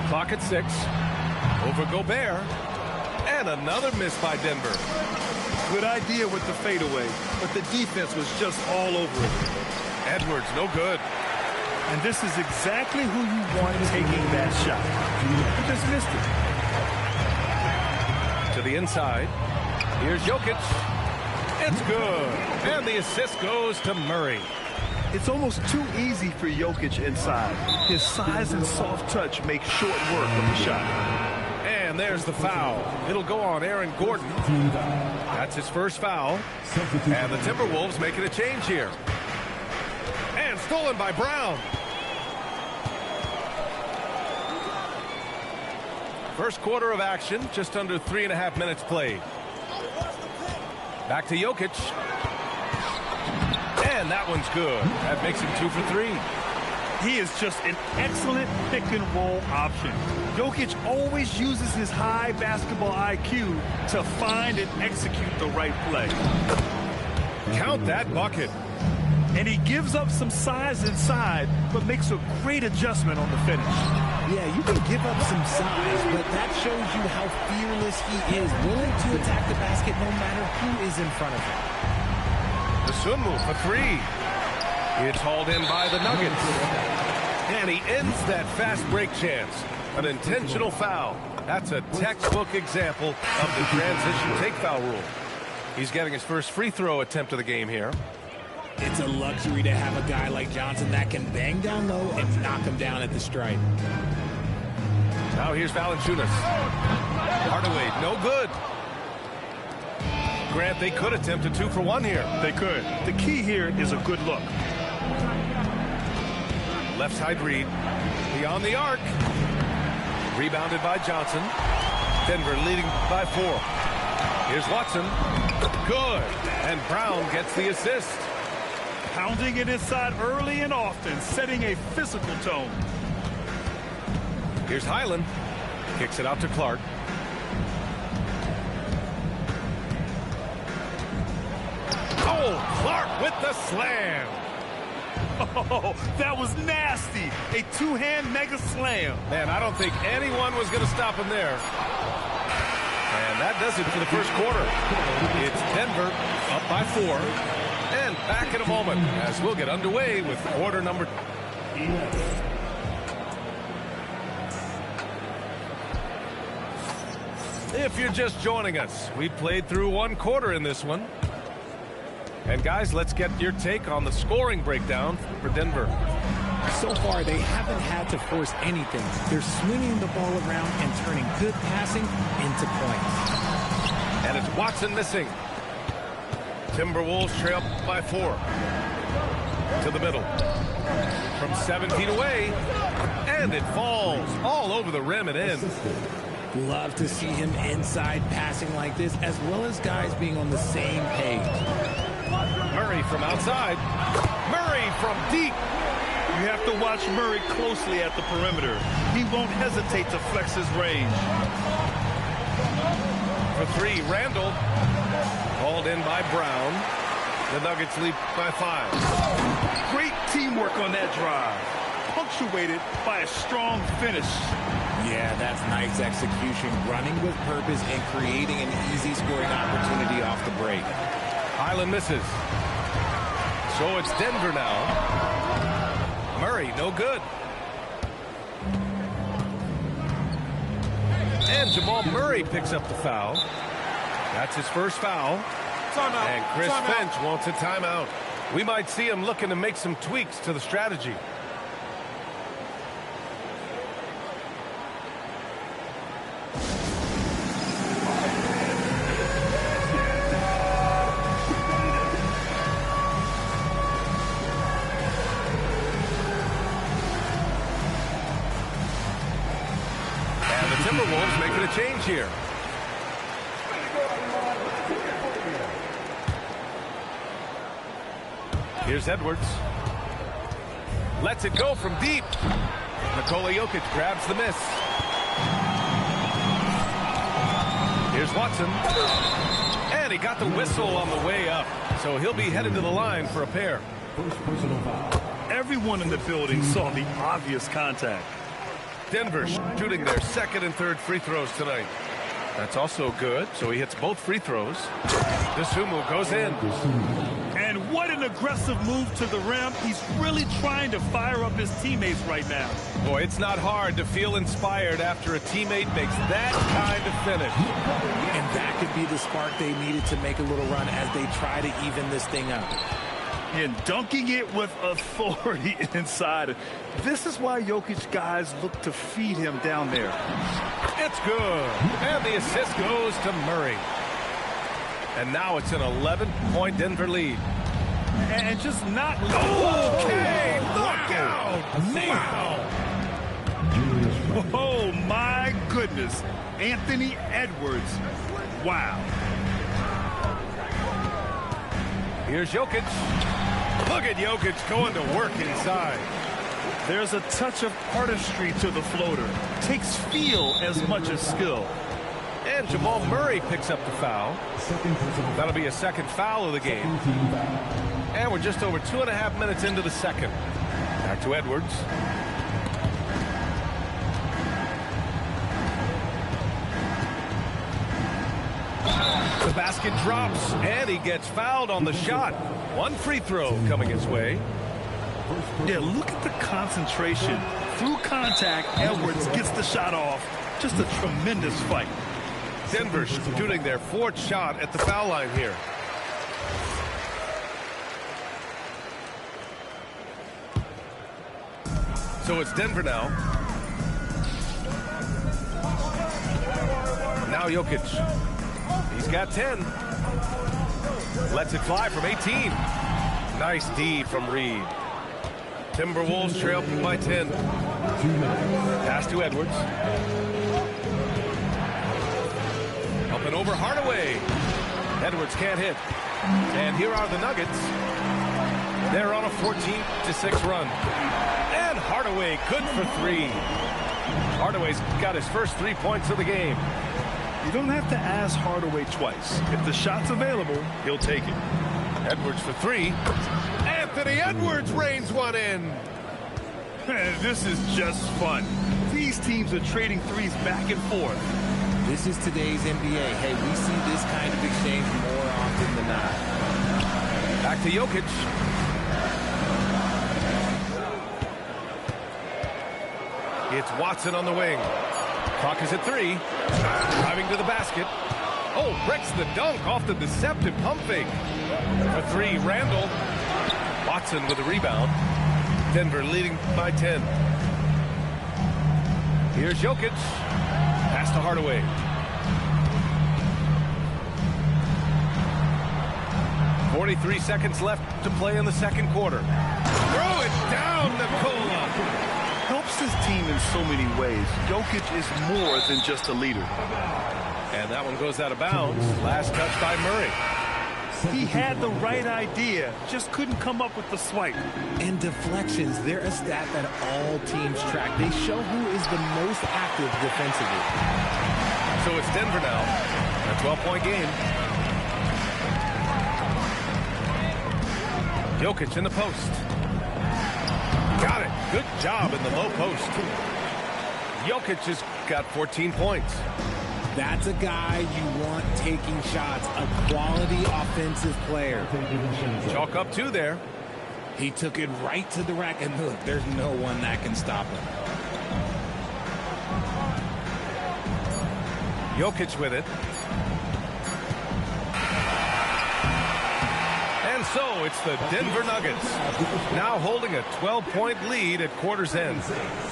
S1: Clock at 6. Over Gobert. And another miss by Denver.
S2: Good idea with the fadeaway, but the defense was just all over it.
S1: Edwards, no good.
S2: And this is exactly who you want taking that shot. He just missed it.
S1: To the inside. Here's Jokic. It's good. And the assist goes to Murray.
S2: It's almost too easy for Jokic inside. His size and soft touch make short work of the shot.
S1: And there's the foul. It'll go on Aaron Gordon. That's his first foul. And the Timberwolves making a change here. And stolen by Brown. First quarter of action, just under 3.5 minutes played. Back to Jokic. And that one's good. That makes him 2 for 3.
S2: He is just an excellent pick-and-roll option. Jokic always uses his high basketball IQ to find and execute the right play.
S1: Count that bucket.
S2: And he gives up some size inside, but makes a great adjustment on the finish.
S8: Yeah, you can give up some size, but that shows you how fearless he is, willing to attack the basket no matter who is in front of him.
S1: The Sunmu for 3. It's hauled in by the Nuggets. And he ends that fast break chance. An intentional foul. That's a textbook example of the transition take foul rule. He's getting his first free throw attempt of the game here.
S8: It's a luxury to have a guy like Johnson that can bang down low and knock him down at the stripe.
S1: Now here's Valanciunas. Hardaway, no good. Grant, they could attempt a 2 for 1 here.
S2: They could. The key here is a good look.
S1: Left side read. Beyond the arc. Rebounded by Johnson. Denver leading by 4. Here's Watson. Good. And Brown gets the assist.
S2: Pounding it inside early and often, setting a physical tone.
S1: Here's Highland. Kicks it out to Clark. Oh, Clark with the slam.
S2: Oh, that was nasty. A two-hand mega slam.
S1: Man, I don't think anyone was going to stop him there. And that does it for the first quarter. It's Denver up by 4. And back in a moment as we'll get underway with quarter number 2. If you're just joining us, we played through 1 quarter in this one. And guys, let's get your take on the scoring breakdown for Denver.
S8: So far, they haven't had to force anything. They're swinging the ball around and turning good passing into points.
S1: And it's Watson missing. Timberwolves trail by 4. To the middle. From 7 feet away. And it falls all over the rim and in.
S8: Love to see him inside passing like this, as well as guys being on the same page.
S1: Murray from outside. Murray from deep.
S2: You have to watch Murray closely at the perimeter. He won't hesitate to flex his range.
S1: For 3, Randall. Called in by Brown. The Nuggets lead by 5.
S2: Great teamwork on that drive. Punctuated by a strong finish.
S8: Yeah, that's nice execution. Running with purpose and creating an easy scoring opportunity off the break.
S1: Highland misses. So it's Denver now. Murray, no good. And Jamal Murray picks up the foul. That's his first foul.
S7: Timeout.
S1: And Chris
S7: Timeout.
S1: Finch wants a timeout. We might see him looking to make some tweaks to the strategy. Timberwolves making a change here. Here's Edwards. Lets it go from deep. Nikola Jokic grabs the miss. Here's Watson. And he got the whistle on the way up. So he'll be headed to the line for a pair.
S2: Everyone in the building saw the obvious contact.
S1: Denver shooting their second and third free throws tonight. That's also good, so he hits both free throws. Dosunmu goes in.
S2: And what an aggressive move to the rim. He's really trying to fire up his teammates right now.
S1: Boy, it's not hard to feel inspired after a teammate makes that kind of finish.
S8: And that could be the spark they needed to make a little run as they try to even this thing up.
S2: And dunking it with authority inside. This is why Jokic guys look to feed him down there.
S1: It's good. And the assist goes to Murray. And now it's an 11-point Denver lead.
S2: And just not...
S1: Okay, look out. Wow.
S2: Oh, my goodness. Anthony Edwards. Wow.
S1: Here's Jokic. Look at Jokic going to work inside.
S2: There's a touch of artistry to the floater. Takes feel as much as skill.
S1: And Jamal Murray picks up the foul. That'll be a second foul of the game. And we're just over 2.5 minutes into the second. Back to Edwards. The basket drops, and he gets fouled on the shot. One free throw coming his way.
S2: Yeah, look at the concentration. Through contact, Edwards gets the shot off. Just a tremendous fight.
S1: Denver shooting their 4th shot at the foul line here. So it's Denver now. Now Jokic. He's got 10. Lets it fly from 18. Nice D from Reed. Timberwolves trail by 10. Pass to Edwards. Up and over Hardaway. Edwards can't hit. And here are the Nuggets. They're on a 14-6 run. And Hardaway good for 3. Hardaway's got his first 3 points of the game.
S2: You don't have to ask Hardaway twice. If the shot's available, he'll take it.
S1: Edwards for three. Anthony Edwards rains one in.
S2: This is just fun. These teams are trading threes back and forth.
S8: This is today's NBA. Hey, we see this kind of exchange more often than not.
S1: Back to Jokic. It's Watson on the wing. Clock is at 3. Driving to the basket. Oh, breaks the dunk off the deceptive pump fake. For 3, Randall. Watson with a rebound. Denver leading by 10. Here's Jokic. Pass to Hardaway. .43 seconds left to play in the second quarter. Throw it down, Nikola.
S2: Helps his team in so many ways. Jokic is more than just a leader.
S1: And that one goes out of bounds. Last touch by Murray.
S2: He had the right idea, just couldn't come up with the swipe.
S8: And deflections, they're a stat that all teams track. They show who is the most active defensively.
S1: So it's Denver now. A 12-point game. Jokic in the post. Got it. Good job in the low post. Jokic has got 14 points.
S8: That's a guy you want taking shots, a quality offensive player.
S1: Chalk up 2 there.
S8: He took it right to the rack, and look, there's no one that can stop him.
S1: Jokic with it. And so it's the Denver Nuggets now holding a 12-point lead at quarter's end.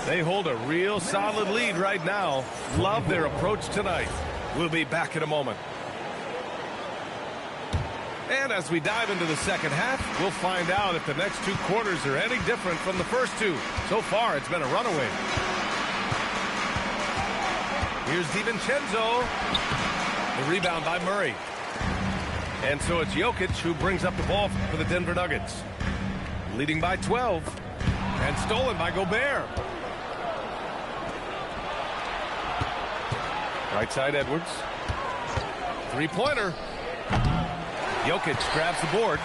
S1: They hold a real solid lead right now. Love their approach tonight. We'll be back in a moment. And as we dive into the second half, we'll find out if the next 2 quarters are any different from the first 2. So far, it's been a runaway. Here's DiVincenzo. The rebound by Murray. And so it's Jokic who brings up the ball for the Denver Nuggets. Leading by 12. And stolen by Gobert. Right side Edwards. 3-pointer. Jokic grabs the board.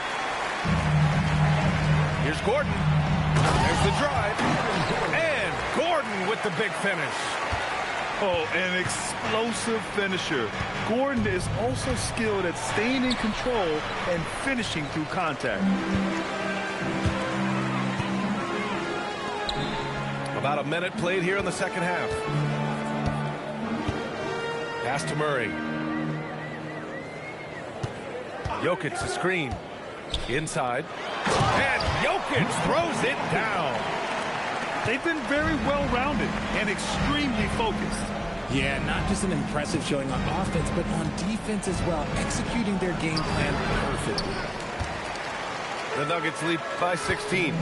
S1: Here's Gordon. There's the drive. And Gordon with the big finish.
S2: Oh, an explosive finisher. Gordon is also skilled at staying in control and finishing through contact.
S1: About a minute played here in the second half. Pass to Murray. Jokic the screen. Inside. And Jokic throws it down.
S2: They've been very well-rounded and extremely focused.
S8: Yeah, not just an impressive showing on offense, but on defense as well, executing their game plan perfectly.
S1: The Nuggets lead by 16.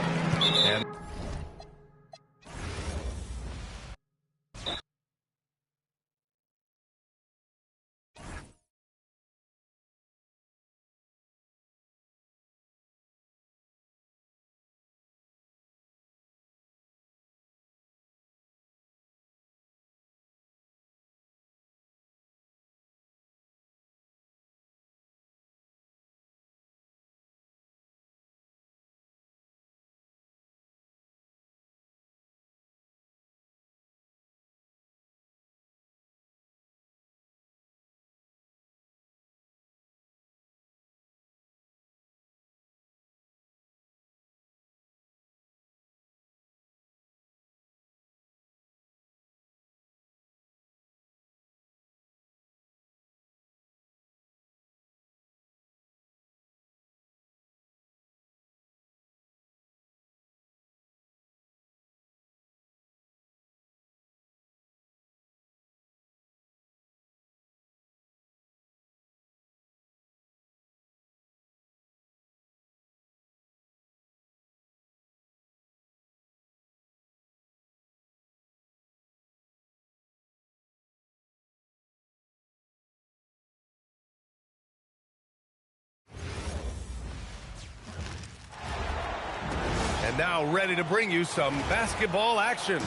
S1: And now ready to bring you some basketball action.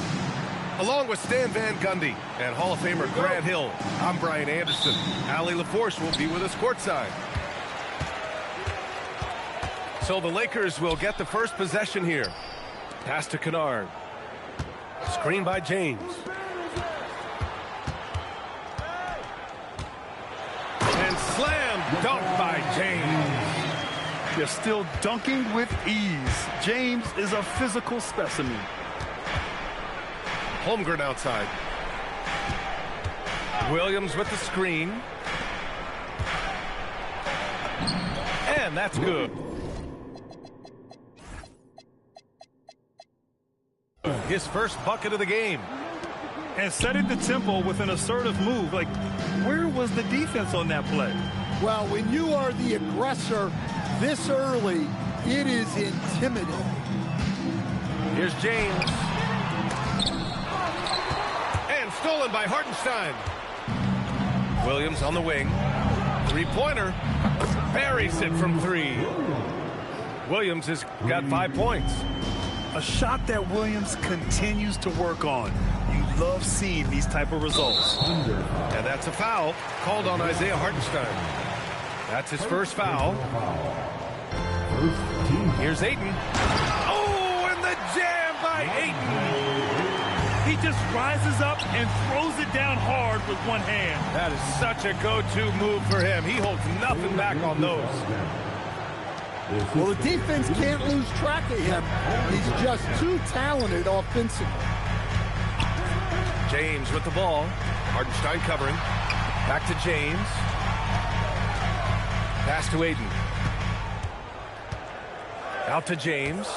S1: Along with Stan Van Gundy and Hall of Famer Grant Hill, I'm Brian Anderson. Allie LaForce will be with us courtside. So the Lakers will get the first possession here. Pass to Kennard. Screen by James. And slam dunk by James.
S2: They're still dunking with ease. James is a physical specimen.
S1: Holmgren outside. Williams with the screen. And that's good. His first bucket of the game.
S2: And setting the tempo with an assertive move. Like, where was the defense on that play?
S3: Well, when you are the aggressor this early, it is intimidating.
S1: Here's James. And stolen by Hartenstein. Williams on the wing. Three-pointer. Buries it from three. Williams has got 5 points.
S2: A shot that Williams continues to work on. You love seeing these type of results.
S1: And that's a foul called on Isaiah Hartenstein. That's his first foul. Here's Ayton. Oh, and the jam by Ayton.
S2: He just rises up and throws it down hard with one hand.
S1: That is such a go-to move for him. He holds nothing back on those.
S3: Well, the defense can't lose track of him. He's just too talented offensively.
S1: James with the ball. Hartenstein covering. Back to James. Pass to Ayton. Out to James.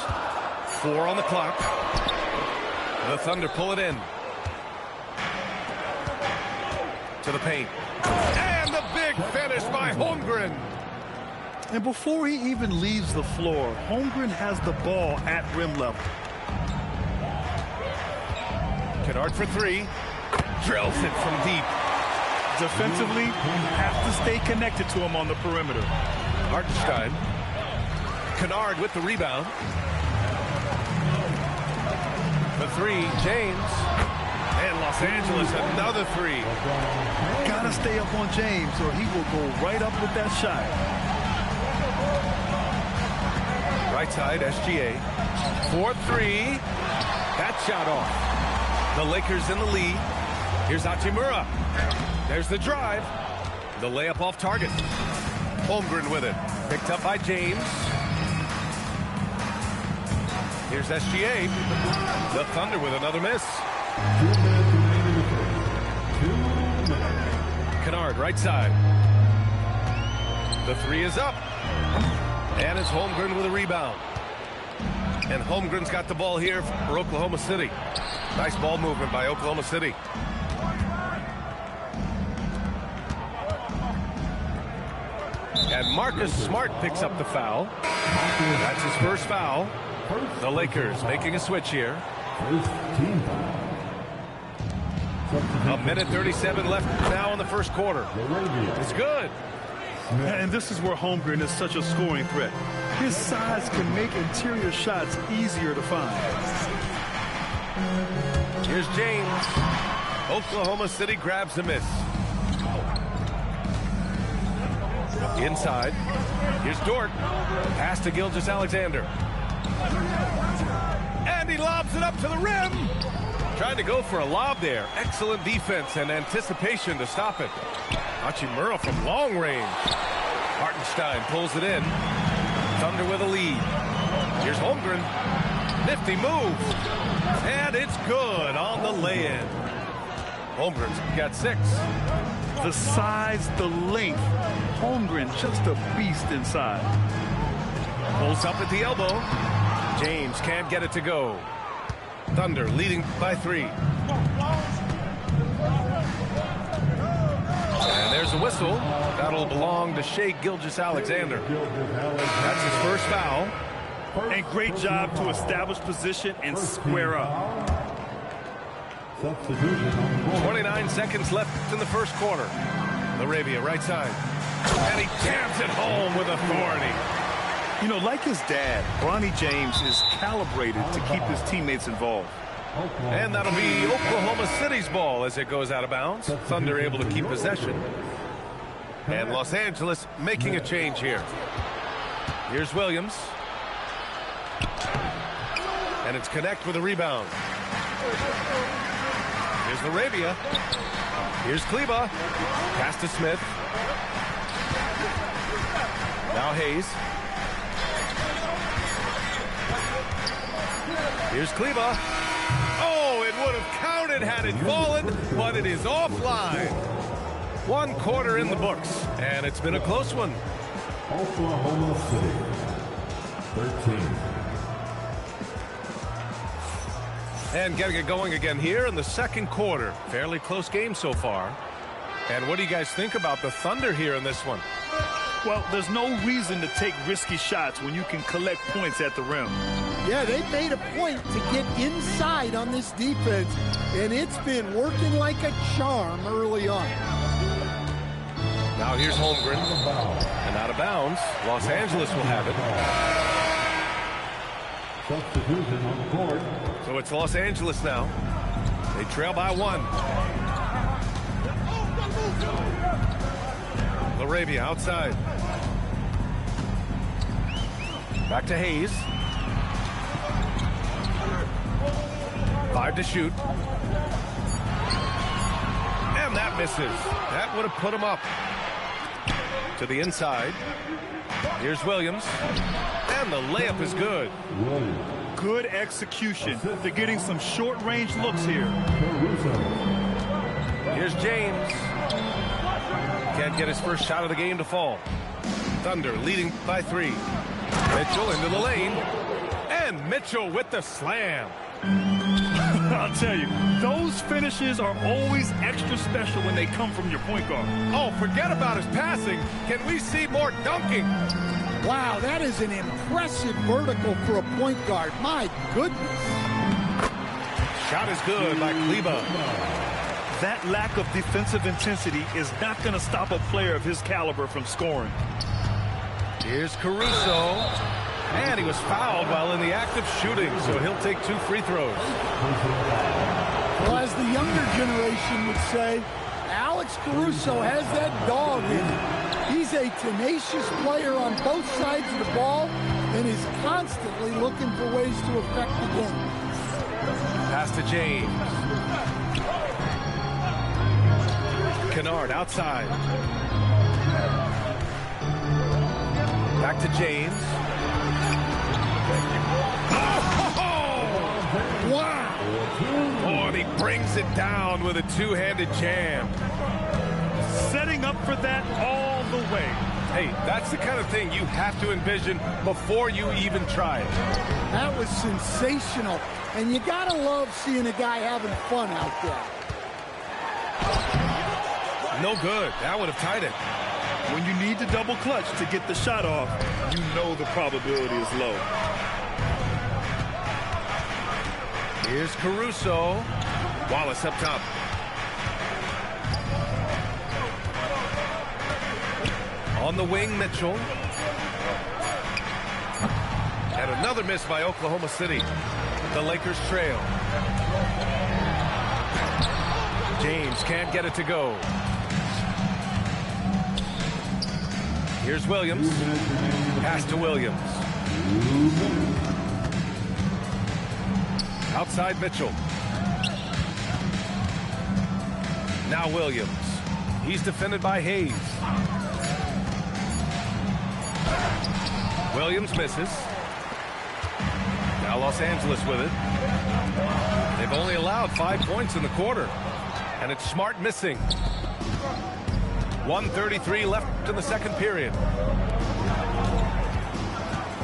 S1: 4 on the clock. The Thunder pull it in. To the paint. And the big finish by Holmgren.
S2: And before he even leaves the floor, Holmgren has the ball at rim level.
S1: Kennard for 3. Drills it from deep.
S2: Defensively, you have to stay connected to him on the perimeter.
S1: Hartenstein. Kennard with the rebound. The 3, James. And Los Angeles, another 3.
S2: Gotta stay up on James or he will go right up with that shot.
S1: Right side, SGA. 4-3. That shot off. The Lakers in the lead. Here's Hachimura. There's the drive. The layup off target. Holmgren with it. Picked up by James. Here's SGA. The Thunder with another miss. Kennard, right side. The 3 is up. And it's Holmgren with a rebound. And Holmgren's got the ball here for Oklahoma City. Nice ball movement by Oklahoma City. And Marcus Smart picks up the foul. That's his first foul. The Lakers making a switch here. A minute 37 left now in the first quarter. It's good.
S2: And this is where Holmgren is such a scoring threat. His size can make interior shots easier to find.
S1: Here's James. Oklahoma City grabs the miss. Inside. Here's Dort. Pass to Gilgeous-Alexander. And he lobs it up to the rim. Trying to go for a lob there. Excellent defense and anticipation to stop it. Hachimura from long range. Hartenstein pulls it in. Thunder with a lead. Here's Holmgren. Nifty move. And it's good on the lay-in. Holmgren's got 6.
S2: The size, the length. Holmgren just a beast inside.
S1: Pulls up at the elbow. James can't get it to go. Thunder leading by 3. And there's a whistle. That'll belong to Shai Gilgeous-Alexander. That's his first foul.
S2: And great job to establish position and square up.
S1: 29 seconds left in the first quarter. Laravia, right side. And he jams it home with authority.
S2: You know, like his dad, Bronny James is calibrated to keep his teammates involved.
S1: And that'll be Oklahoma City's ball as it goes out of bounds. Thunder able to keep possession. And Los Angeles making a change here. Here's Williams. And it's Connect with a rebound. Here's Laravia. Here's Kleba. Pass to Smith. Now Hayes. Here's Kleba. Oh, it would have counted had it fallen, but it is offline. 1 quarter in the books, and it's been a close one.
S4: Oklahoma City, 13.
S1: And getting it going again here in the second quarter. Fairly close game so far. And what do you guys think about the Thunder here in this one?
S2: Well, there's no reason to take risky shots when you can collect points at the rim.
S3: Yeah, they made a point to get inside on this defense, and it's been working like a charm early on.
S1: Now here's Holmgren. And out of bounds. Los Angeles will have it.
S4: Substitution on the court.
S1: So it's Los Angeles now. They trail by 1. Laravia outside. Back to Hayes. 5 to shoot. And that misses. That would have put him up. To the inside. Here's Williams. And the layup is good.
S2: Good execution. They're getting some short-range looks here.
S1: Here's James. Can't get his first shot of the game to fall. Thunder leading by 3. Mitchell into the lane. And Mitchell with the slam.
S2: I'll tell you, those finishes are always extra special when they come from your point guard.
S1: Oh, forget about his passing. Can we see more dunking?
S3: Wow, that is an impressive vertical for a point guard. My goodness.
S1: Shot is good by Kleba.
S2: That lack of defensive intensity is not going to stop a player of his caliber from scoring.
S1: Here's Caruso. And he was fouled while in the act of shooting, so he'll take 2 free throws.
S3: Well, as the younger generation would say, Alex Caruso has that dog in him. He's a tenacious player on both sides of the ball and is constantly looking for ways to affect the game.
S1: Pass to James. Kennard outside. Back to James. Oh! Wow! Oh, and he brings it down with a 2-handed jam.
S2: Setting up for that all the way.
S1: Hey, that's the kind of thing you have to envision before you even try it.
S3: That was sensational, and you gotta love seeing a guy having fun out there.
S1: No good. That would have tied it.
S2: When you need to double clutch to get the shot off, you know the probability is low.
S1: Here's Caruso. Wallace up top. On the wing, Mitchell. And another miss by Oklahoma City. The Lakers trail. James can't get it to go. Here's Williams. Pass to Williams. Outside Mitchell. Now Williams. He's defended by Hayes. Williams misses. Now Los Angeles with it. They've only allowed 5 points in the quarter. And it's Smart missing. 1:33 left in the second period.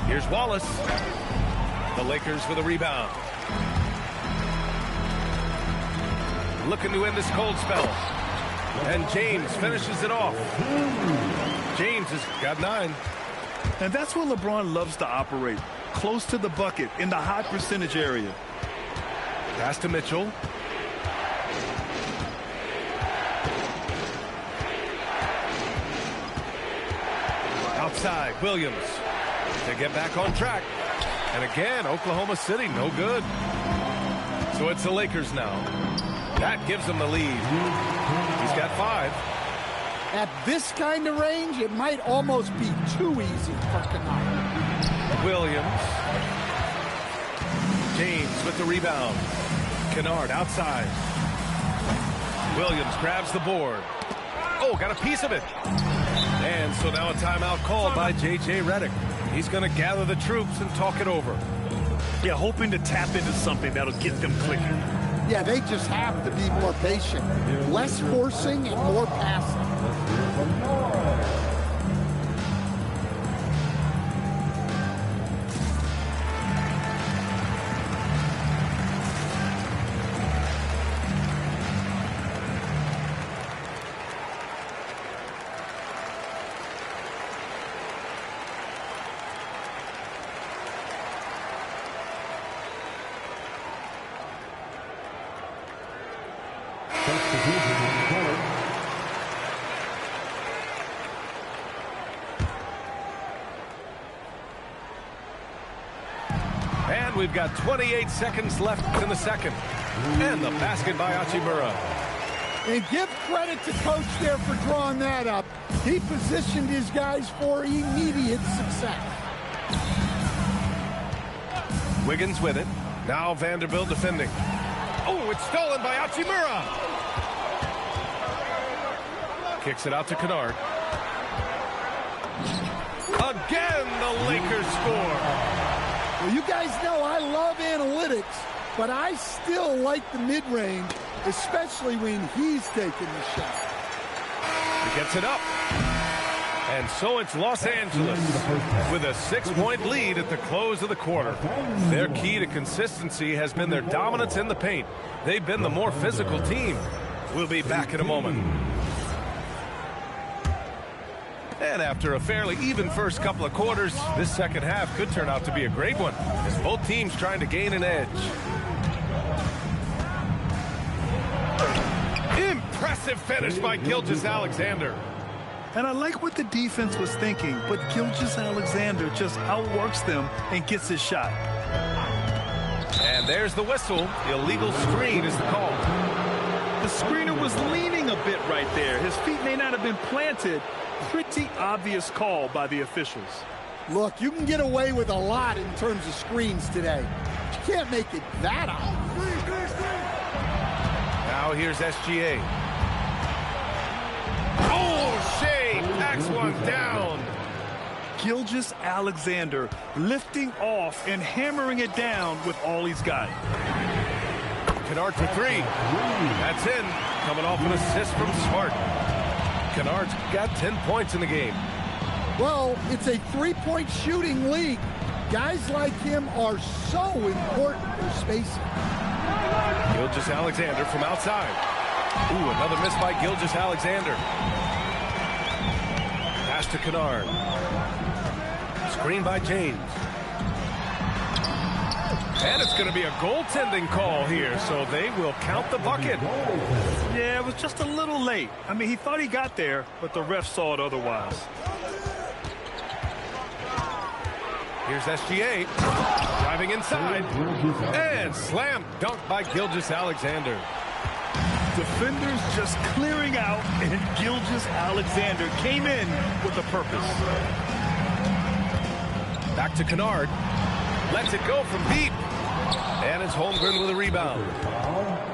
S1: Here's Wallace. The Lakers with a rebound. Looking to end this cold spell. And James finishes it off. James has got 9.
S2: And that's where LeBron loves to operate. Close to the bucket in the high percentage area.
S1: Pass to Mitchell. Outside, Williams to get back on track. And again, Oklahoma City, no good. So it's the Lakers now. That gives them the lead. He's got 5.
S3: At this kind of range, it might almost be too easy for Kennard.
S1: Williams James with the rebound. Kennard outside. Williams grabs the board. Oh, got a piece of it. And so now a timeout called by J.J. Redick. He's going to gather the troops and talk it over.
S2: Yeah, hoping to tap into something that'll get them clicking.
S3: Yeah, they just have to be more patient. Less forcing and more passing.
S1: And we've got 28 seconds left in the second. And the basket by Hachimura.
S3: And give credit to Coach there for drawing that up. He positioned his guys for immediate success.
S1: Wiggins with it. Now Vanderbilt defending. Oh, it's stolen by Hachimura. Kicks it out to Kennard. Again, the Lakers score.
S3: Well, you guys know I love analytics, but I still like the mid-range, especially when he's taking the shot.
S1: He gets it up. And so it's Los Angeles with a 6-point lead at the close of the quarter. Their key to consistency has been their dominance in the paint. They've been the more physical team. We'll be back in a moment. And after a fairly even first couple of quarters, this second half could turn out to be a great one, as both teams trying to gain an edge. Impressive finish by Gilgeous-Alexander.
S2: And I like what the defense was thinking, but Gilgeous-Alexander just outworks them and gets his shot.
S1: And there's the whistle. Illegal screen is the call.
S2: The screener was leaning a bit right there. His feet may not have been planted. Pretty obvious call by the officials.
S3: Look, you can get away with a lot in terms of screens today. You can't make it that obvious.
S1: Now here's SGA. Oh, Shea packs one down.
S2: Gilgeous-Alexander lifting off and hammering it down with all he's got.
S1: Kennard for three. That's in. Coming off an assist from Smart. Kennard's got 10 points in the game.
S3: Well, it's a three-point shooting league. Guys like him are so important for spacing.
S1: Gilgeous-Alexander from outside. Ooh, another miss by Gilgeous-Alexander. Pass to Kennard. Screen by James. And it's going to be a goaltending call here, so they will count the bucket.
S2: Yeah, it was just a little late. I mean, he thought he got there, but the ref saw it otherwise.
S1: Here's SGA. Driving inside. And slam dunk by Gilgeous-Alexander.
S2: Defenders just clearing out, and Gilgeous-Alexander came in with a purpose.
S1: Back to Kennard. Lets it go from deep. And it's Holmgren with a rebound.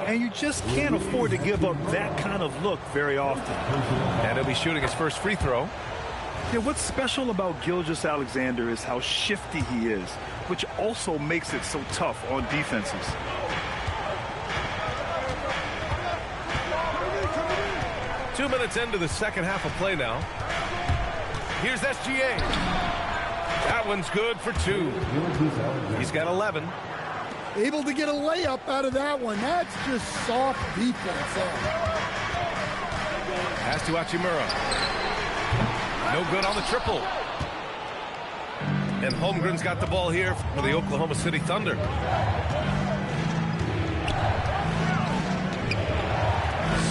S2: And you just can't afford to give up that kind of look very often.
S1: And he'll be shooting his first free throw.
S2: Yeah, what's special about Gilgeous-Alexander is how shifty he is, which also makes it so tough on defenses.
S1: Two minutes into the second half of play now. Here's SGA. That one's good for two. He's got 11.
S3: Able to get a layup out of that one. That's just soft defense.
S1: Pass to Hachimura. No good on the triple. And Holmgren's got the ball here for the Oklahoma City Thunder.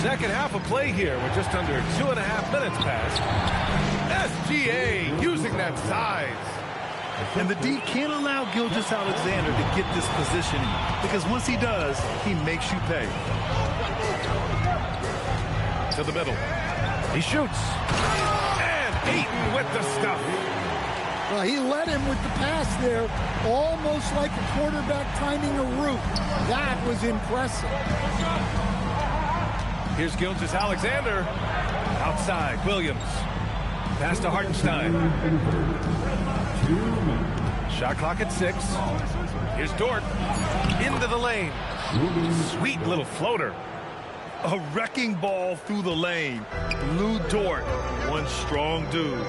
S1: Second half of play here. We're just under 2.5 minutes past. SGA using that size.
S2: And the D can't allow Gilgeous-Alexander to get this positioning, because once he does, he makes you pay.
S1: To the middle. He shoots. And Ayton with the stuff.
S3: Well, he led him with the pass there, almost like a quarterback timing a route. That was impressive.
S1: Here's Gilgeous-Alexander. Outside, Williams. Pass to Hartenstein. Shot clock at 6. Here's Dort. Into the lane. Sweet little floater.
S2: A wrecking ball through the lane. Lou Dort, one strong dude.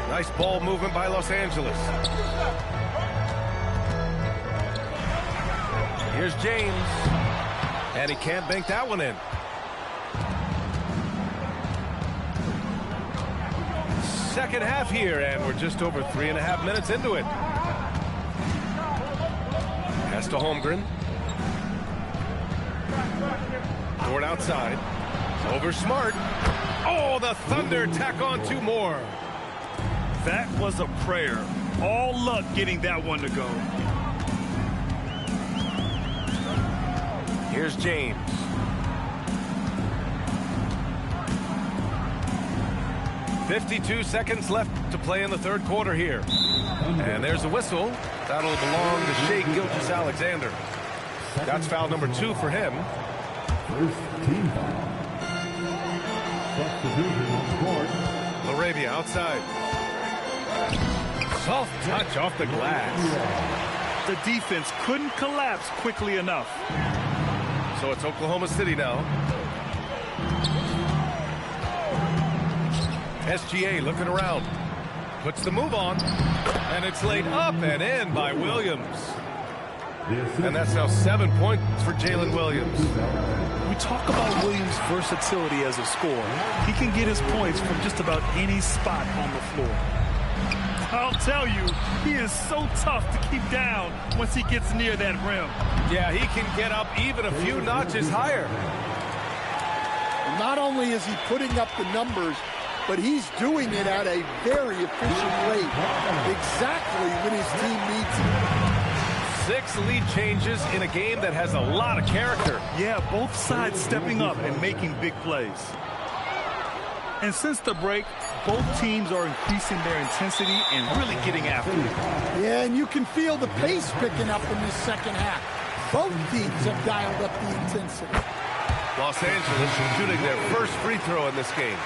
S1: Nice ball movement by Los Angeles. Here's James. And he can't bank that one in. Second half here, and we're just over 3.5 minutes into it. Pass to Holmgren. Dort outside. Over Smart. Oh, the Thunder tack on 2 more.
S2: That was a prayer. All luck getting that one to go.
S1: Here's James. .52 seconds left to play in the third quarter here. And there's a whistle. That'll belong to Shai Gilgeous-Alexander. That's foul number 2 for him.
S4: First team foul. Substitution on the court.
S1: LaRavia outside. Soft touch off the glass.
S2: The defense couldn't collapse quickly enough.
S1: So it's Oklahoma City now. SGA looking around. Puts the move on. And it's laid up and in by Williams. And that's now 7 points for Jalen Williams.
S2: We talk about Williams' versatility as a scorer. He can get his points from just about any spot on the floor. I'll tell you, he is so tough to keep down once he gets near that rim.
S1: Yeah, he can get up even a few notches higher.
S3: Not only is he putting up the numbers, but he's doing it at a very efficient rate. Exactly when his team needs him.
S1: 6 lead changes in a game that has a lot of character.
S2: Yeah, both sides stepping up and making big plays. And since the break, both teams are increasing their intensity and really getting after it.
S3: Yeah, and you can feel the pace picking up in this second half. Both teams have dialed up the intensity.
S1: Los Angeles shooting their first free throw in this game.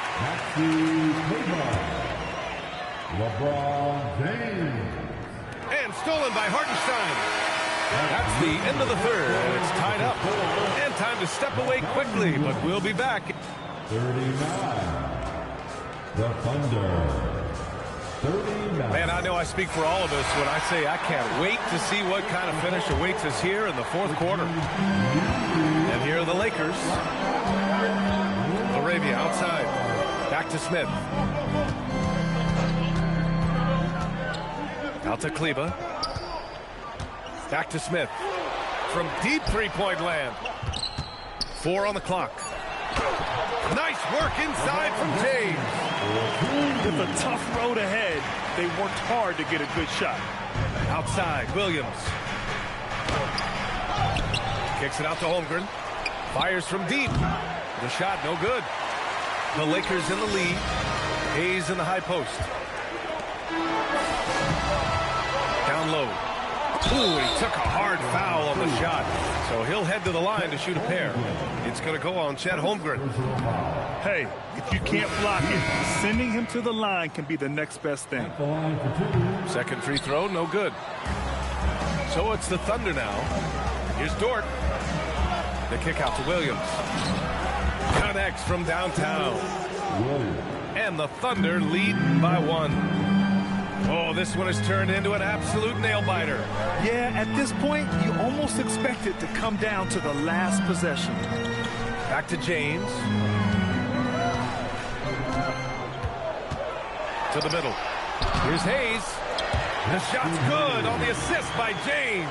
S4: LeBron James.
S1: And stolen by Hartenstein. That's the end of the third, and it's tied up. And time to step away quickly, but we'll be back.
S4: 39. The Thunder. 39.
S1: Man, I know I speak for all of us when I say I can't wait to see what kind of finish awaits us here in the fourth quarter. And here are the Lakers. LaRavia outside. Back to Smith. Out to Kleber. Back to Smith. From deep three-point land. 4 on the clock. Nice work inside from James.
S2: With a tough road ahead, they worked hard to get a good shot.
S1: Outside, Williams. Kicks it out to Holmgren. Fires from deep. The shot, no good. The Lakers in the lead. Hayes in the high post. Down low. Ooh, he took a hard foul on the shot. So he'll head to the line to shoot a pair. It's going to go on Chet Holmgren.
S2: Hey, if you can't block it, sending him to the line can be the next best thing.
S1: Second free throw, no good. So it's the Thunder now. Here's Dort. The kick out to Williams. Connects from downtown. And the Thunder lead by 1. Oh, this one has turned into an absolute nail-biter.
S2: Yeah, at this point, you almost expect it to come down to the last possession.
S1: Back to James. To the middle. Here's Hayes. The shot's good on the assist by James.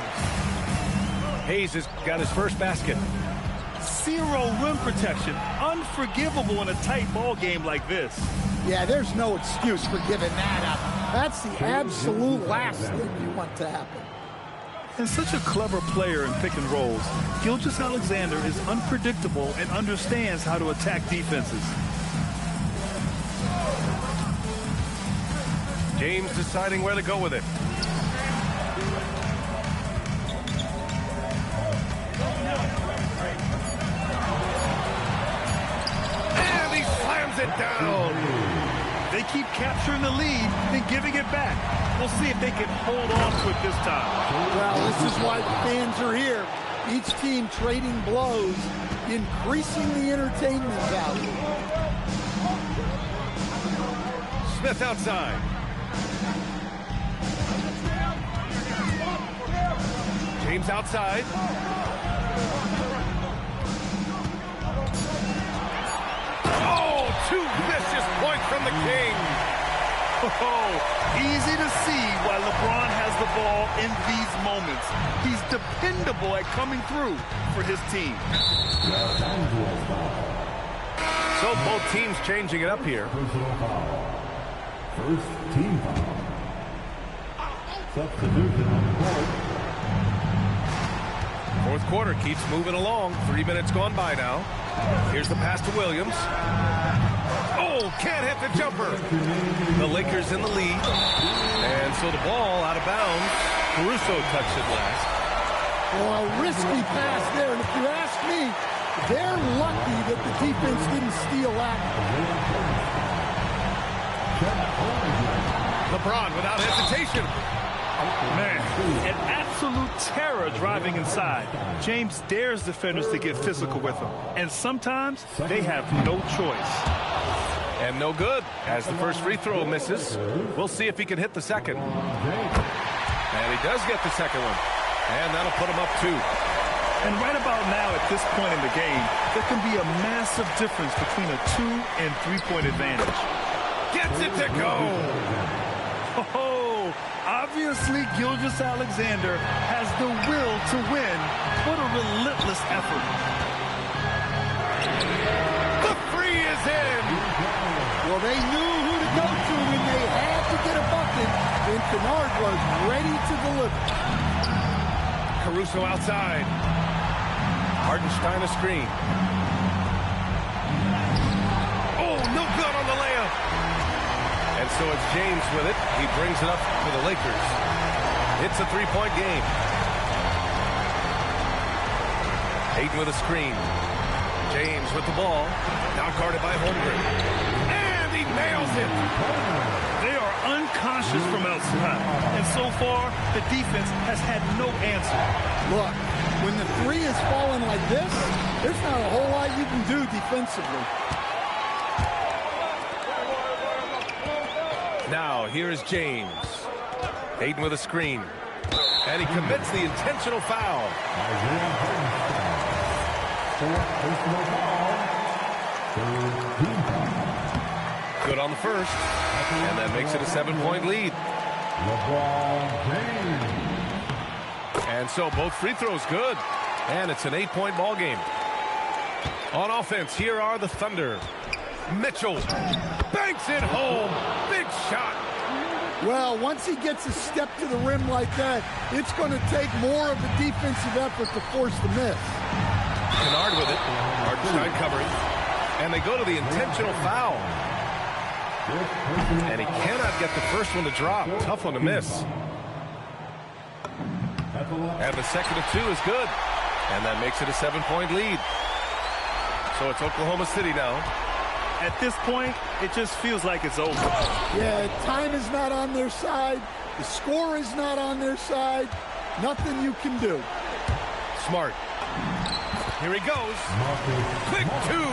S1: Hayes has got his first basket.
S2: 0 rim protection. Unforgivable in a tight ball game like this.
S3: Yeah, there's no excuse for giving that up. That's the absolute last thing you want to happen.
S2: And such a clever player in pick and rolls, Gilgeous-Alexander is unpredictable and understands how to attack defenses.
S1: James deciding where to go with it. And he slams it down.
S2: They keep capturing the lead, then giving it back. We'll see if they can hold on to it this time.
S3: Well, this is why the fans are here. Each team trading blows, increasing the entertainment value.
S1: Smith outside. James outside. Oh, two vicious points from the King.
S2: Oh, easy to see why LeBron has the ball in these moments. He's dependable at coming through for his team.
S1: So both teams changing it up here.
S4: First team foul. Substitution on the court.
S1: Fourth quarter keeps moving along. 3 minutes gone by now. Here's the pass to Williams. Oh, can't hit the jumper. The Lakers in the lead. And so the ball out of bounds. Caruso touched it last.
S3: Well, a risky pass there. And if you ask me, they're lucky that the defense didn't steal that.
S1: LeBron without hesitation.
S2: Man, an absolute terror driving inside. James dares defenders to get physical with him. And sometimes they have no choice.
S1: And no good as the first free throw misses. We'll see if he can hit the second. And he does get the second one. And that'll put him up 2.
S2: And right about now at this point in the game, there can be a massive difference between a 2- and 3-point advantage.
S1: Gets it to go.
S2: Oh, obviously Gilgeous-Alexander has the will to win. What a relentless effort.
S1: The three is in.
S3: Well, they knew who to go to when they had to get a bucket, and Kennard was ready to deliver.
S1: Caruso outside. Hartenstein a screen. Oh, no good on the layup. And so it's James with it. He brings it up for the Lakers. It's a 3-point game. Ayton with a screen. James with the ball. Now guarded by Holmgren. And he nails it.
S2: They are unconscious from outside. And so far, the defense has had no answer.
S3: Look, when the three is falling like this, there's not a whole lot you can do defensively.
S1: Now, here is James. Ayton with a screen. And he commits the intentional foul. Good on the first. And that makes it a 7-point lead. And so both free throws good. And it's an 8-point ball game. On offense, here are the Thunder. Mitchell banks it home. Big shot.
S3: Well, once he gets a step to the rim like that, it's going to take more of a defensive effort to force the miss.
S1: Kennard with it. Hartenstein covering. And they go to the intentional foul. And he cannot get the first one to drop. Tough one to miss. And the second of 2 is good. And that makes it a 7-point lead. So it's Oklahoma City now.
S2: At this point, it just feels like it's over.
S3: Yeah, time is not on their side. The score is not on their side. Nothing you can do.
S1: Smart. Here he goes. Quick 2.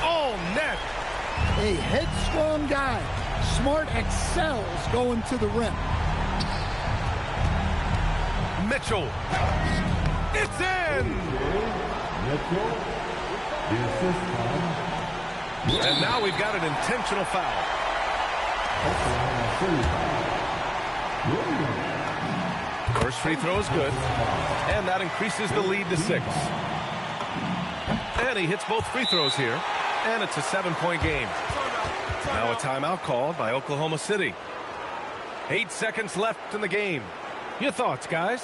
S1: All net.
S3: A headstrong guy. Smart excels going to the rim.
S1: Mitchell. It's in. And now we've got an intentional foul. First free throw is good. And that increases the lead to 6. And he hits both free throws here. And it's a 7-point game. Now a timeout called by Oklahoma City. 8 seconds left in the game. Your thoughts, guys?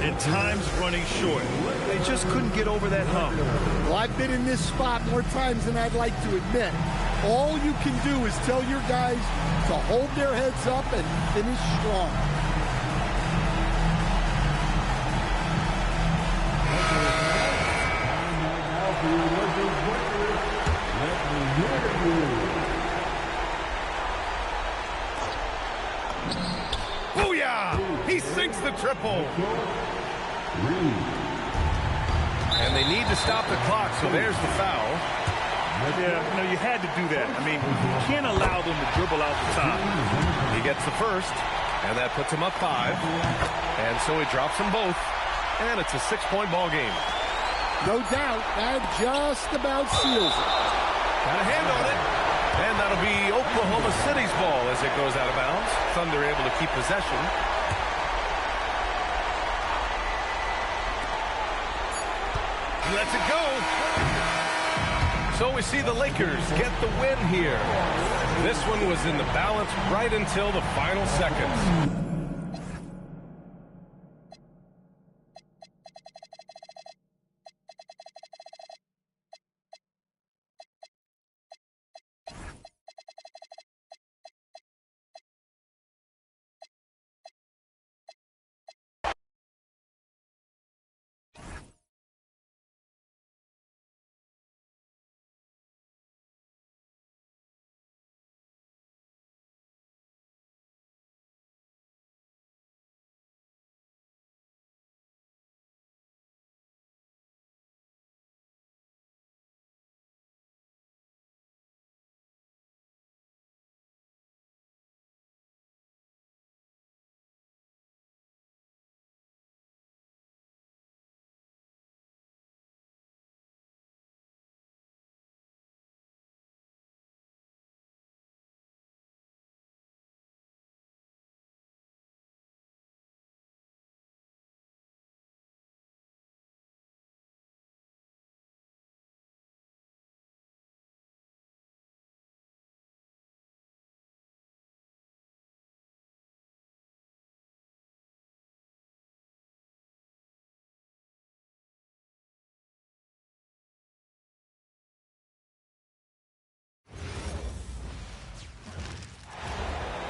S2: And time's running short. They just couldn't get over that hump.
S3: Well, I've been in this spot more times than I'd like to admit. All you can do is tell your guys to hold their heads up and finish strong.
S1: Booyah! He sinks the triple. And they need to stop the clock, so there's the foul.
S2: Yeah, you had to do that. I mean, you can't allow them to dribble out the top.
S1: He gets the first, and that puts him up 5. And so he drops them both, and it's a 6-point ball game.
S3: No doubt, that just about seals it.
S1: Got a hand on it. And that'll be Oklahoma City's ball as it goes out of bounds. Thunder able to keep possession. Lets it go. So we see the Lakers get the win here. This one was in the balance right until the final seconds.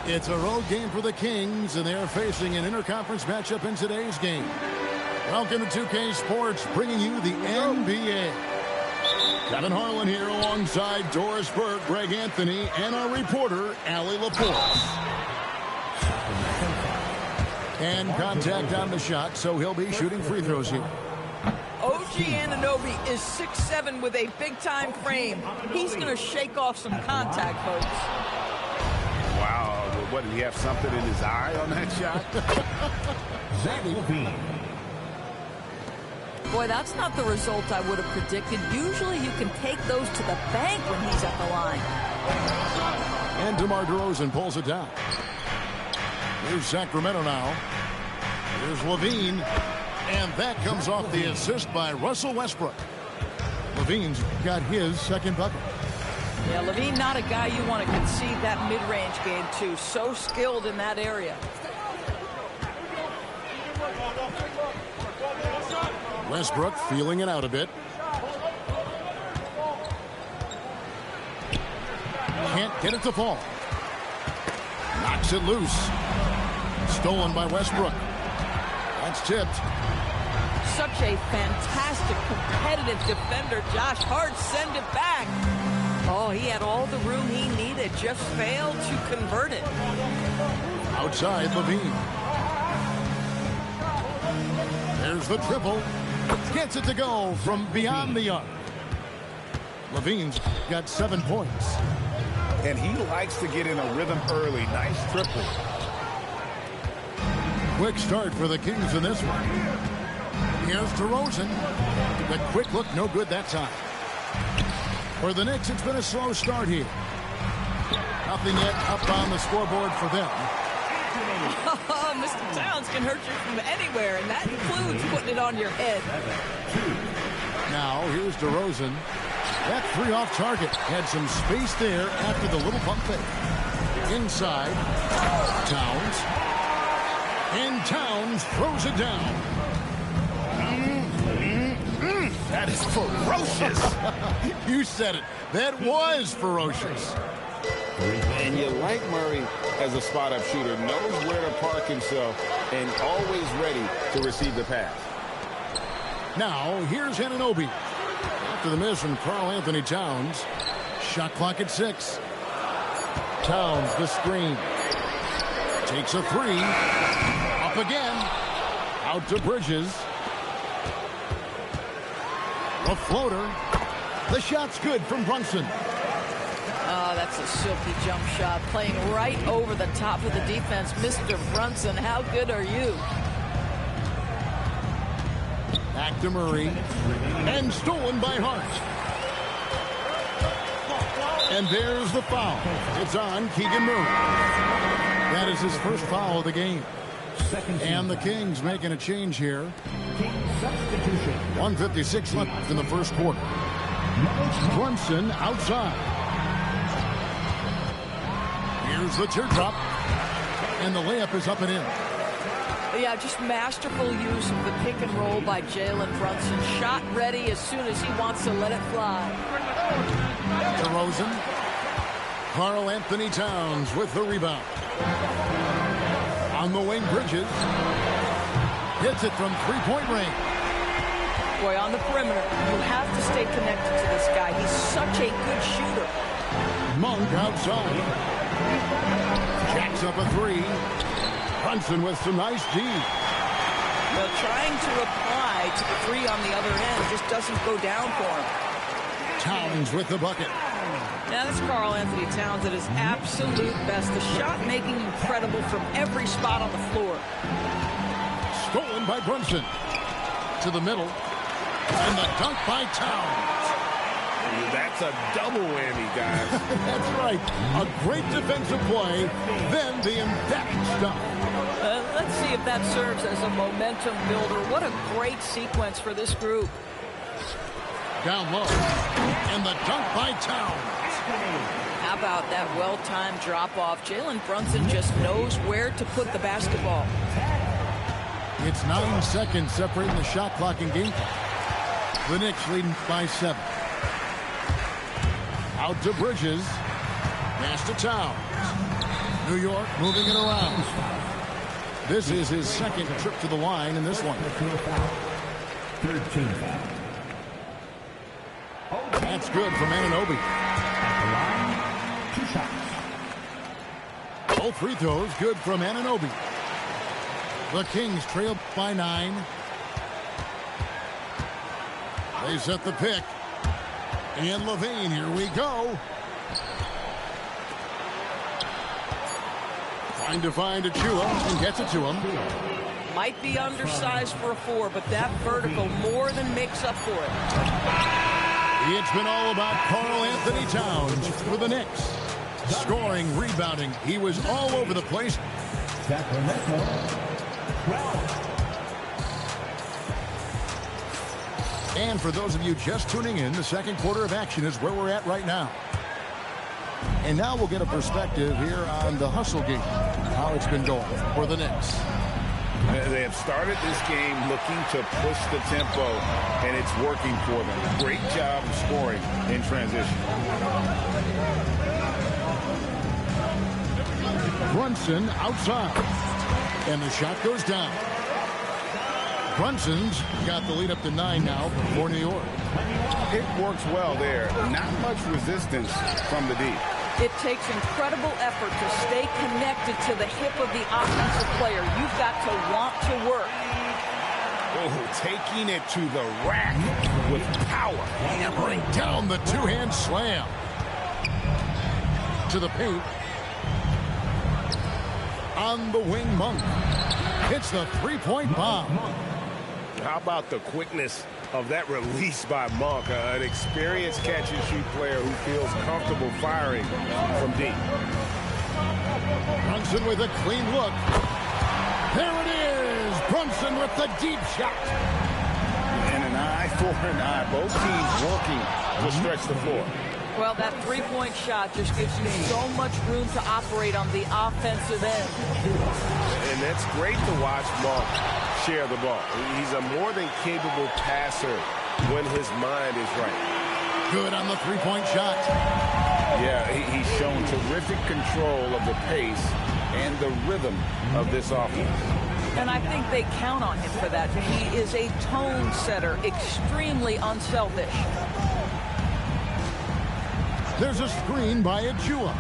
S5: It's a road game for the Kings, and they're facing an interconference matchup in today's game. Welcome to 2K Sports, bringing you the NBA. Kevin Harlan here alongside Doris Burke, Greg Anthony, and our reporter, Allie Laporte. And contact on the shot, so he'll be shooting free throws here.
S9: OG Anunoby is 6'7" with a big-time frame. He's going to shake off some contact, folks.
S7: Wow. What, did he have something in his eye on that shot?
S4: Zach LaVine.
S9: Boy, that's not the result I would have predicted. Usually you can take those to the bank when he's at the line.
S5: And DeMar DeRozan pulls it down. Here's Sacramento now. Here's LaVine. And that comes off the assist by Russell Westbrook. LaVine's got his second bucket.
S9: Yeah, LaVine not a guy you want to concede that mid-range game to. So skilled in that area.
S5: Westbrook feeling it out a bit. Can't get it to fall. Knocks it loose. Stolen by Westbrook. That's tipped.
S9: Such a fantastic competitive defender. Josh Hart send it back. Oh, he had all the room he needed. Just failed to convert it.
S5: Outside LaVine. There's the triple. Gets it to go from beyond the arc. LaVine's got 7 points.
S6: And he likes to get in a rhythm early. Nice triple.
S5: Quick start for the Kings in this one. Here's DeRozan. The quick look, no good that time. For the Knicks, it's been a slow start here. Nothing yet up on the scoreboard for them.
S9: Oh, Mr. Towns can hurt you from anywhere, and that includes putting it on your head.
S5: Now, here's DeRozan. That 3 off target had some space there after the little pump fake. Inside, Towns. And Towns throws it down.
S7: That is ferocious.
S5: You said it. That was ferocious.
S6: And you like Murray as a spot-up shooter. Knows where to park himself and always ready to receive the pass.
S5: Now, here's Anunoby. After the miss from Karl-Anthony Towns. Shot clock at 6. Towns, the screen. Takes a 3. Up again. Out to Bridges. A floater. The shot's good from Brunson.
S9: Oh, that's a silky jump shot. Playing right over the top of the defense. Mr. Brunson, how good are you?
S5: Back to Murray. And stolen by Hart. And there's the foul. It's on Keegan Murray. That is his first foul of the game. And the Kings making a change here. 1:56 left in the first quarter. Brunson outside. Here's the teardrop. And the layup is up and in.
S9: Yeah, just masterful use of the pick and roll by Jalen Brunson. Shot ready as soon as he wants to let it fly.
S5: DeRozan. Karl-Anthony Towns with the rebound. On the wing, Bridges. Hits it from three-point range.
S9: Boy, on the perimeter, you have to stay connected to this guy. He's such a good shooter.
S5: Monk outside. Jacks up a 3. Brunson with some nice D.
S9: Well, trying to reply to the 3 on the other end just doesn't go down for him.
S5: Towns with the bucket.
S9: Now, that's Karl-Anthony Towns at his absolute best. The shot making incredible from every spot on the floor.
S5: Stolen by Brunson. To the middle. And the dunk by Towns.
S7: That's a double whammy, guys.
S5: That's right. A great defensive play, then the emphatic stuff.
S9: Let's see if that serves as a momentum builder. What a great sequence for this group.
S5: Down low. And the dunk by Towns.
S9: How about that well-timed drop-off? Jalen Brunson just knows where to put the basketball.
S5: It's 9 seconds separating the shot clock and game clock. The Knicks leading by 7. Out to Bridges. Pass to Towns. New York moving it around. This is his second trip to the line in this one.
S4: 13 foul.
S5: That's good from Anunoby.
S4: At the line, 2 shots.
S5: Both free throws good from Anunoby. The Kings trail by 9. They set the pick. And Levine, here we go. Trying to find Achua and gets it to him.
S9: Might be undersized for a 4, but that vertical more than makes up for it.
S5: It's been all about Karl-Anthony Towns for the Knicks. Scoring, rebounding. He was all over the place.
S4: Sacramento, 12.
S5: And for those of you just tuning in, the second quarter of action is where we're at right now. And now we'll get a perspective here on the hustle game, how it's been going for the Knicks.
S6: They have started this game looking to push the tempo, and it's working for them. Great job of scoring in transition.
S5: Brunson outside. And the shot goes down. Brunson's got the lead up to 9 now for New York.
S6: It works well there. Not much resistance from the D.
S9: It takes incredible effort to stay connected to the hip of the offensive player. You've got to want to work.
S7: Oh, taking it to the rack with power.
S5: Hammering down the two-hand slam. To the paint. On the wing, Monk. Hits the three-point bomb.
S7: How about the quickness of that release by Monk? An experienced catch-and-shoot player who feels comfortable firing from deep.
S5: Brunson with a clean look. There it is. Brunson with the deep shot.
S6: And an eye for an eye. Both teams working to stretch the floor.
S9: Well, that three-point shot just gives you so much room to operate on the offensive end.
S7: And that's great to watch Monk share the ball. He's a more than capable passer when his mind is right.
S5: Good on the three-point shot.
S6: Yeah, he's shown terrific control of the pace and the rhythm of this offense.
S9: And I think they count on him for that. He is a tone setter, extremely unselfish.
S5: There's a screen by Achua.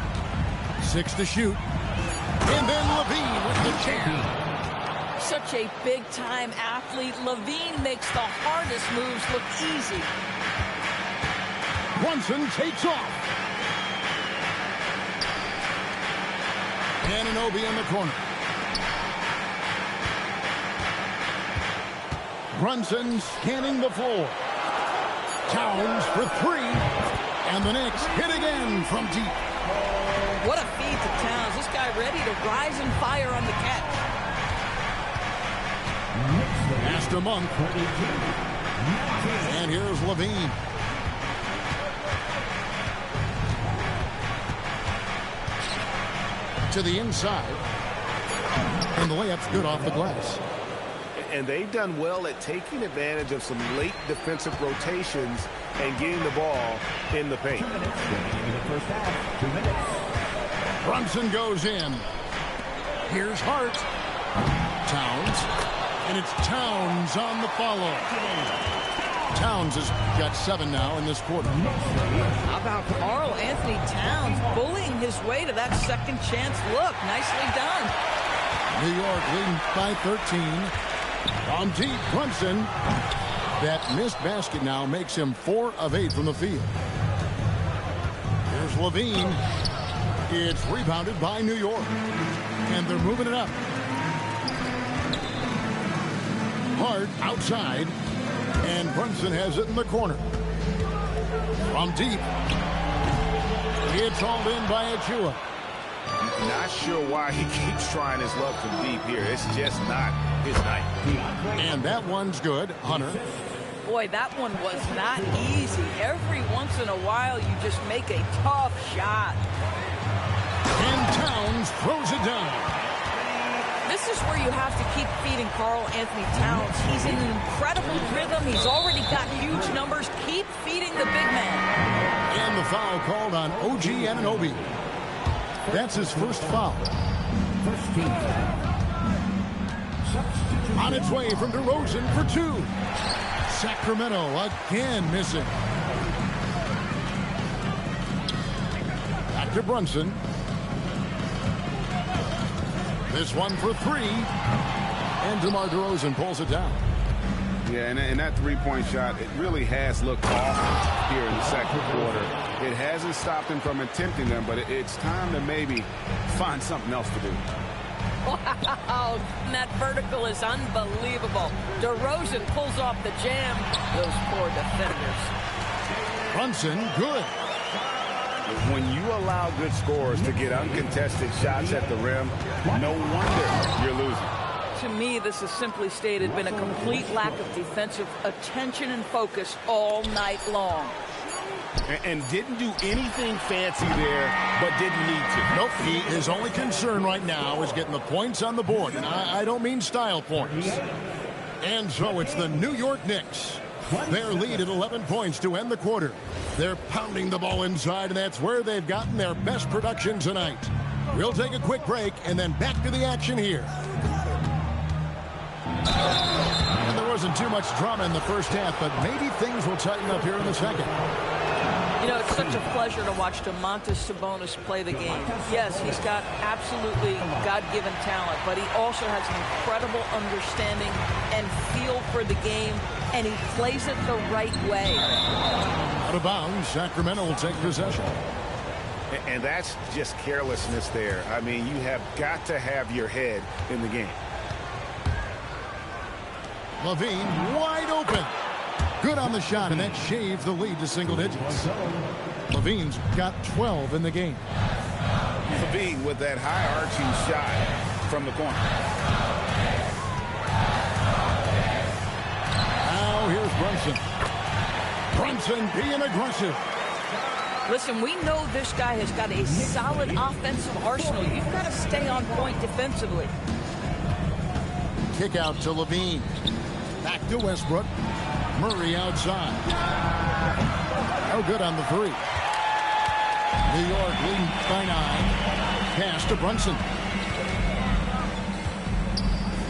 S5: 6 to shoot. And then Levine with the jam.
S9: Such a big-time athlete. Levine makes the hardest moves look easy.
S5: Brunson takes off. Anunoby in the corner. Brunson scanning the floor. Towns for 3. And the Knicks hit again from deep.
S9: What a feed to Towns. This guy ready to rise and fire on the catch.
S5: Pass to Monk. And here's Levine. To the inside. And the layup's good off the glass.
S7: And they've done well at taking advantage of some late defensive rotations and getting the ball in the paint.
S4: 2 minutes remaining in the first half. 2 minutes.
S5: Brunson goes in. Here's Hart. Towns. And it's Towns on the follow. Towns has got 7 now in this quarter.
S9: How about Karl Anthony Towns bullying his way to that second chance look? Nicely done.
S5: New York leading by 13. On deep, Brunson. That missed basket now makes him 4 of 8 from the field. Here's Levine. It's rebounded by New York. And they're moving it up. Hart outside. And Brunson has it in the corner. From deep. It's hauled in by Achua.
S7: Not sure why he keeps trying his luck from deep here. It's just not his night.
S5: And that one's good. Hunter.
S9: Boy, that one was not easy. Every once in a while, you just make a tough shot.
S5: And Towns throws it down.
S9: This is where you have to keep feeding Karl Anthony Towns. He's in an incredible rhythm. He's already got huge numbers. Keep feeding the big man.
S5: And the foul called on OG Anunoby. That's his first foul.
S4: First team.
S5: On its way from DeRozan for 2. Sacramento again missing. Back to Brunson. This one for 3. And DeMar DeRozan pulls it down.
S6: Yeah, and that three-point shot, it really has looked off here in the second quarter. It hasn't stopped him from attempting them, but it's time to maybe find something else to do.
S9: Wow, that vertical is unbelievable. DeRozan pulls off the jam. Those poor defenders.
S5: Brunson, good.
S6: When you allow good scorers to get uncontested shots at the rim, no wonder you're losing.
S9: To me, this has simply stated been a complete lack of defensive attention and focus all night long.
S7: And didn't do anything fancy there, but didn't need to.
S5: Nope, his only concern right now is getting the points on the board. And I don't mean style points. And so it's the New York Knicks. Their lead at 11 points to end the quarter. They're pounding the ball inside, and that's where they've gotten their best production tonight. We'll take a quick break and then back to the action here. And there wasn't too much drama in the first half, but maybe things will tighten up here in the second.
S9: You know, it's such a pleasure to watch Domantas Sabonis play the game. Yes, he's got absolutely God-given talent, but he also has an incredible understanding and feel for the game, and he plays it the right way.
S5: Out of bounds, Sacramento will take possession.
S7: And that's just carelessness there. I mean, you have got to have your head in the game.
S5: Levine wide open. Good on the shot, and that shaves the lead to single digits. Levine's got 12 in the game.
S6: Levine with that high-arching shot from the corner.
S5: Now here's Brunson. Brunson being aggressive.
S9: Listen, we know this guy has got a solid offensive arsenal. You've got to stay on point defensively.
S5: Kick out to Levine. Back to Westbrook. Murray outside. No good on the three. New York leading by 9. Pass to Brunson.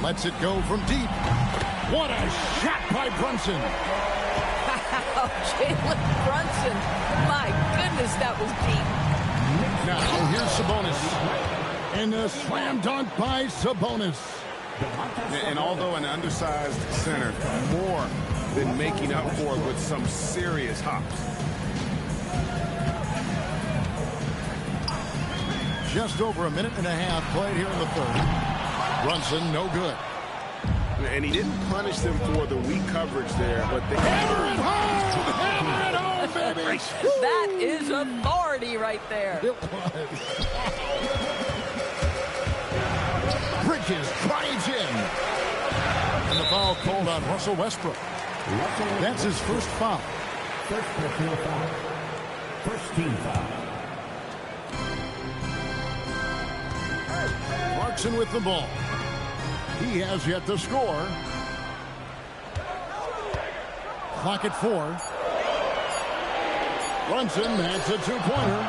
S5: Lets it go from deep. What a shot by Brunson.
S9: Jalen Brunson. My goodness, that was deep.
S5: Now here's Sabonis. And a slam dunk by Sabonis.
S6: And although an undersized center, more than making up for it with some serious hops.
S5: Just over a minute and a half played here in the third. Brunson, no good.
S6: And he didn't punish them for the weak coverage there, but they
S5: hammer it home! Hammer it home, baby!
S9: That is authority right there.
S5: It was. Bridges drives in. And the foul called on Russell Westbrook. That's his first foul.
S4: First personal foul. First team foul.
S5: Clarkson with the ball. He has yet to score. Clock at 4. Brunson, that's a two-pointer.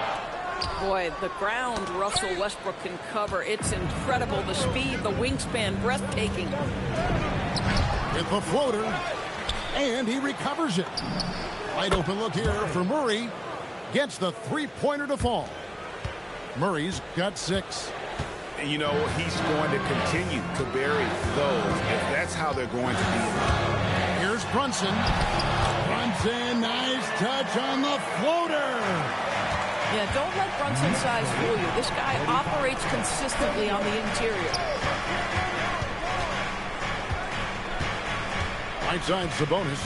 S9: Boy, the ground Russell Westbrook can cover. It's incredible. The speed, the wingspan, breathtaking.
S5: With the floater. And he recovers it. Wide open look here for Murray. Gets the three-pointer to fall. Murray's got 6.
S7: You know, he's going to continue to bury those if that's how they're going to be.
S5: Here's Brunson. Brunson, nice touch on the floater.
S9: Yeah, don't let Brunson's size fool you. This guy operates consistently on the interior.
S5: Right side, Sabonis.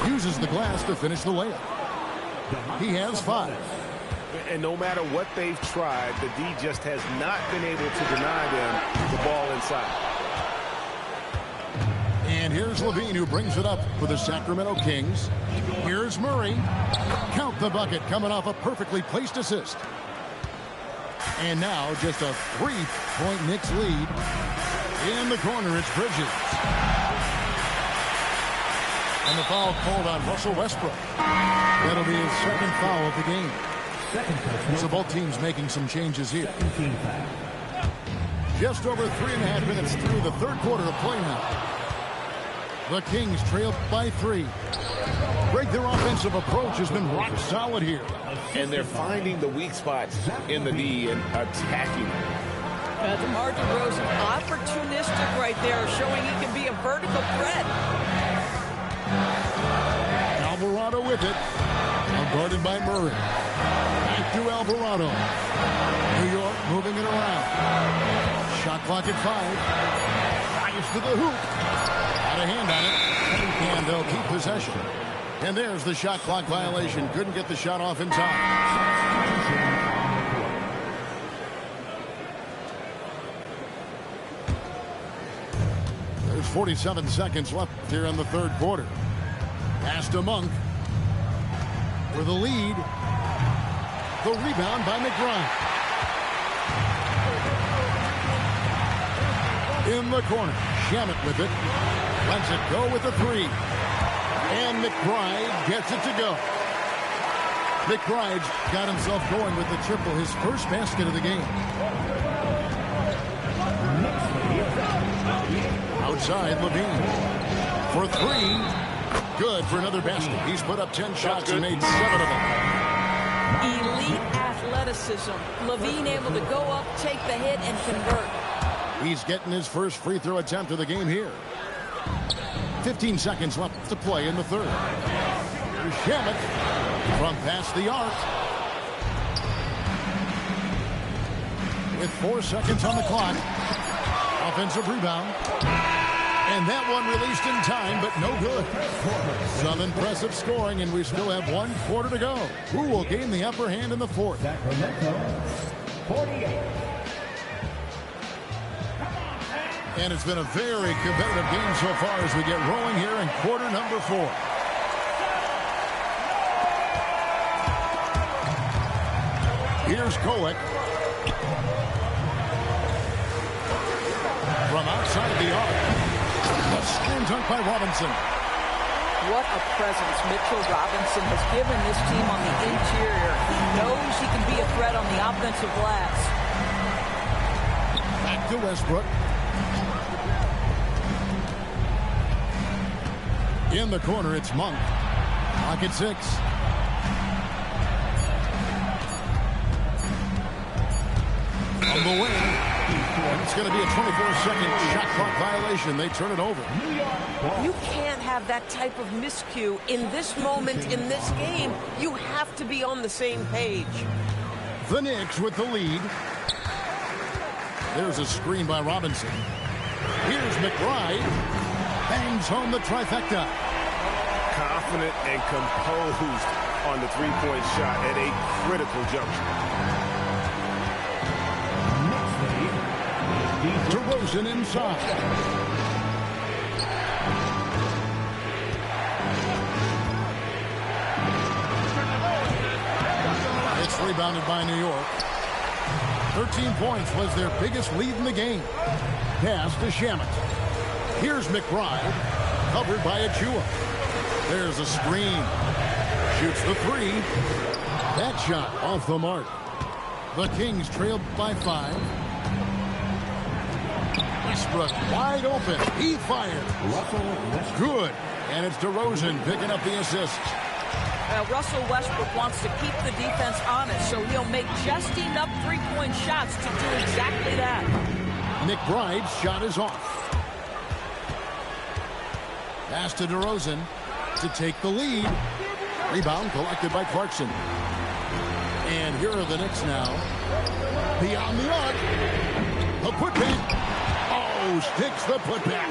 S5: Uses the glass to finish the layup. He has 5.
S7: And no matter what they've tried, the D just has not been able to deny them the ball inside.
S5: And here's Levine, who brings it up for the Sacramento Kings. Here's Murray. Count the bucket, coming off a perfectly placed assist. And now just a 3-point Knicks lead. In the corner, it's Bridges. And the foul called on Russell Westbrook. That'll be his second foul of the game. So both teams making some changes here. Just over 3.5 minutes through the third quarter of play now. The Kings trail by 3. Greg, their offensive approach has been rock solid here.
S7: And they're finding the weak spots in the D and attacking them.
S9: DeMar DeRozan, opportunistic right there, showing he can be a vertical threat.
S5: Alvarado with it. Now guarded by Murray. Back to Alvarado. New York moving it around. Shot clock at 5. Drives to the hoop. Got a hand on it. And they'll keep possession. And there's the shot clock violation. Couldn't get the shot off in time. There's 47 seconds left here in the third quarter. Pass to Monk. For the lead. The rebound by McBride. In the corner. Shamet with it. Lets it go with a 3. And McBride gets it to go. McBride's got himself going with the triple, his first basket of the game. Outside, Levine. For 3. Good for another basket. He's put up 10 shots and made 7 of them.
S9: Elite athleticism. Levine able to go up, take the hit, and convert.
S5: He's getting his first free throw attempt of the game here. 15 seconds left to play in the third. Here's Shamet from past the arc. With 4 seconds on the clock. Offensive rebound. And that one released in time, but no good. Some impressive scoring, and we still have 1 quarter to go. Who will gain the upper hand in the fourth?
S4: Sacramento, 48.
S5: And it's been a very competitive game so far as we get rolling here in quarter number 4. Here's Kolek. From outside the arc. A slam dunk by Robinson.
S9: What a presence Mitchell Robinson has given this team on the interior. He knows he can be a threat on the offensive glass.
S5: Back to Westbrook. In the corner, it's Monk. Clock at 6. On the wing. And it's going to be a 24-second shot clock violation. They turn it over.
S10: You can't have that type of miscue in this moment in this game. You have to be on the same page.
S5: The Knicks with the lead. There's a screen by Robinson. Here's McBride. Bangs home the trifecta.
S7: Confident and composed on the three-point shot at a critical juncture.
S5: DeRozan inside. It's rebounded by New York. 13 points was their biggest lead in the game. Pass to Shamet. Here's McBride. Covered by Achua. There's a screen. Shoots the three. That shot off the mark. The Kings trailed by 5. Westbrook wide open. He fired. Good. And it's DeRozan picking up the assist.
S9: Russell Westbrook wants to keep the defense honest, so he'll make just enough three-point shots to do exactly that.
S5: McBride's shot is off. Pass to DeRozan to take the lead. Rebound collected by Clarkson. And here are the Knicks now. Beyond the arc. A putback. Oh, sticks the putback.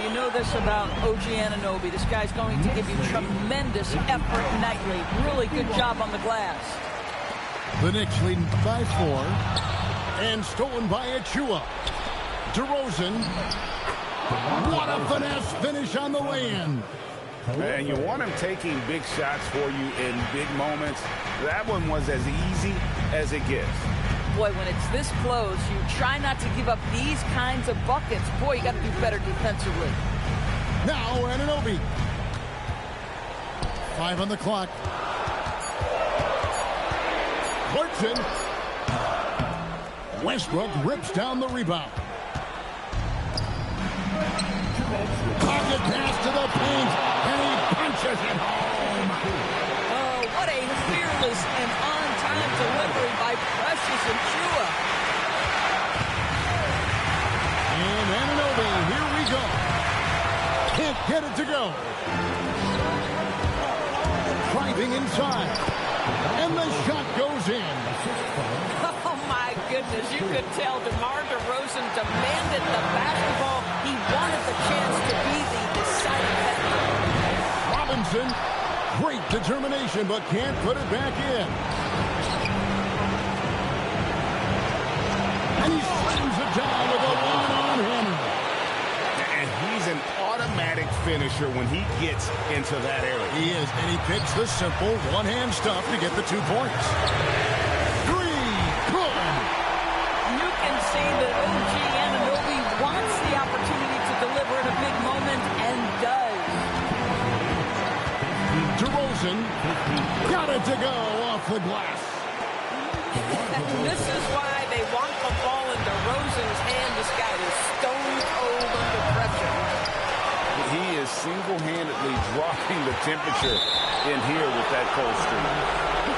S9: You know this about OG Anunoby. This guy's going to give you tremendous effort nightly. Really good job on the glass.
S5: The Knicks leading by 4. And stolen by Achua. DeRozan. What a finesse finish on the lay-in.
S6: And you want him taking big shots for you in big moments. That one was as easy as it gets.
S9: Boy, when it's this close, you try not to give up these kinds of buckets. Boy, you got to do better defensively.
S5: Now, Anunoby. 5 on the clock. Clarkson. Westbrook rips down the rebound. Pocket pass to the paint, and he punches it home.
S9: Oh, what a fearless and on-time delivery by Precious Achiuwa.
S5: And Anunoby, here we go. Can't get it to go. Driving inside. And the shot goes in.
S9: Oh, my goodness. You could tell DeMar DeRozan demanded the basketball. He wanted the chance to be the deciding factor.
S5: Robinson, great determination, but can't put it back in. And he slams it down with a one-arm hammer.
S6: And he's an automatic finisher when he gets into that area.
S5: He is, and he picks the simple one-hand stuff to get the 2 points. 3, good.
S9: You can see that OG Anunoby wants the opportunity to deliver in a big moment and does.
S5: DeRozan got it to go off the glass.
S9: This is why they want the ball in DeRozan's hand. This guy is stone cold under pressure.
S6: He is single-handedly dropping the temperature in here with that cold streak.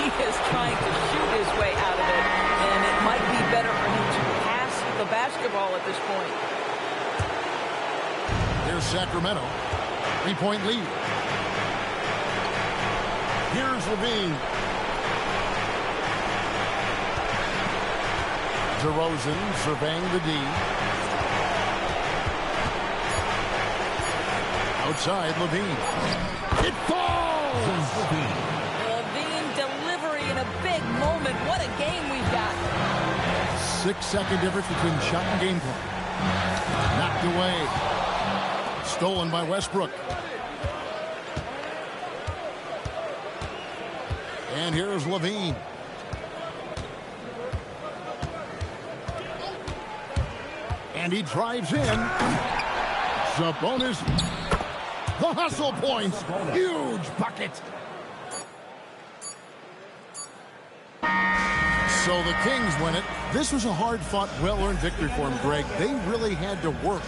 S9: He is trying to shoot his way out of it, and it might be better for him to pass the basketball at this point.
S5: Here's Sacramento. 3-point lead. Here's Levine. DeRozan surveying the D. Outside, Levine. It falls!
S9: Levine delivery in a big moment. What a game we've got.
S5: 6-second difference between shot and game clock. Knocked away. Stolen by Westbrook. And here's Levine. And he drives in. Sabonis The hustle points. Huge bucket. So the Kings win it. This was a hard-fought, well-earned victory for them, Greg. They really had to work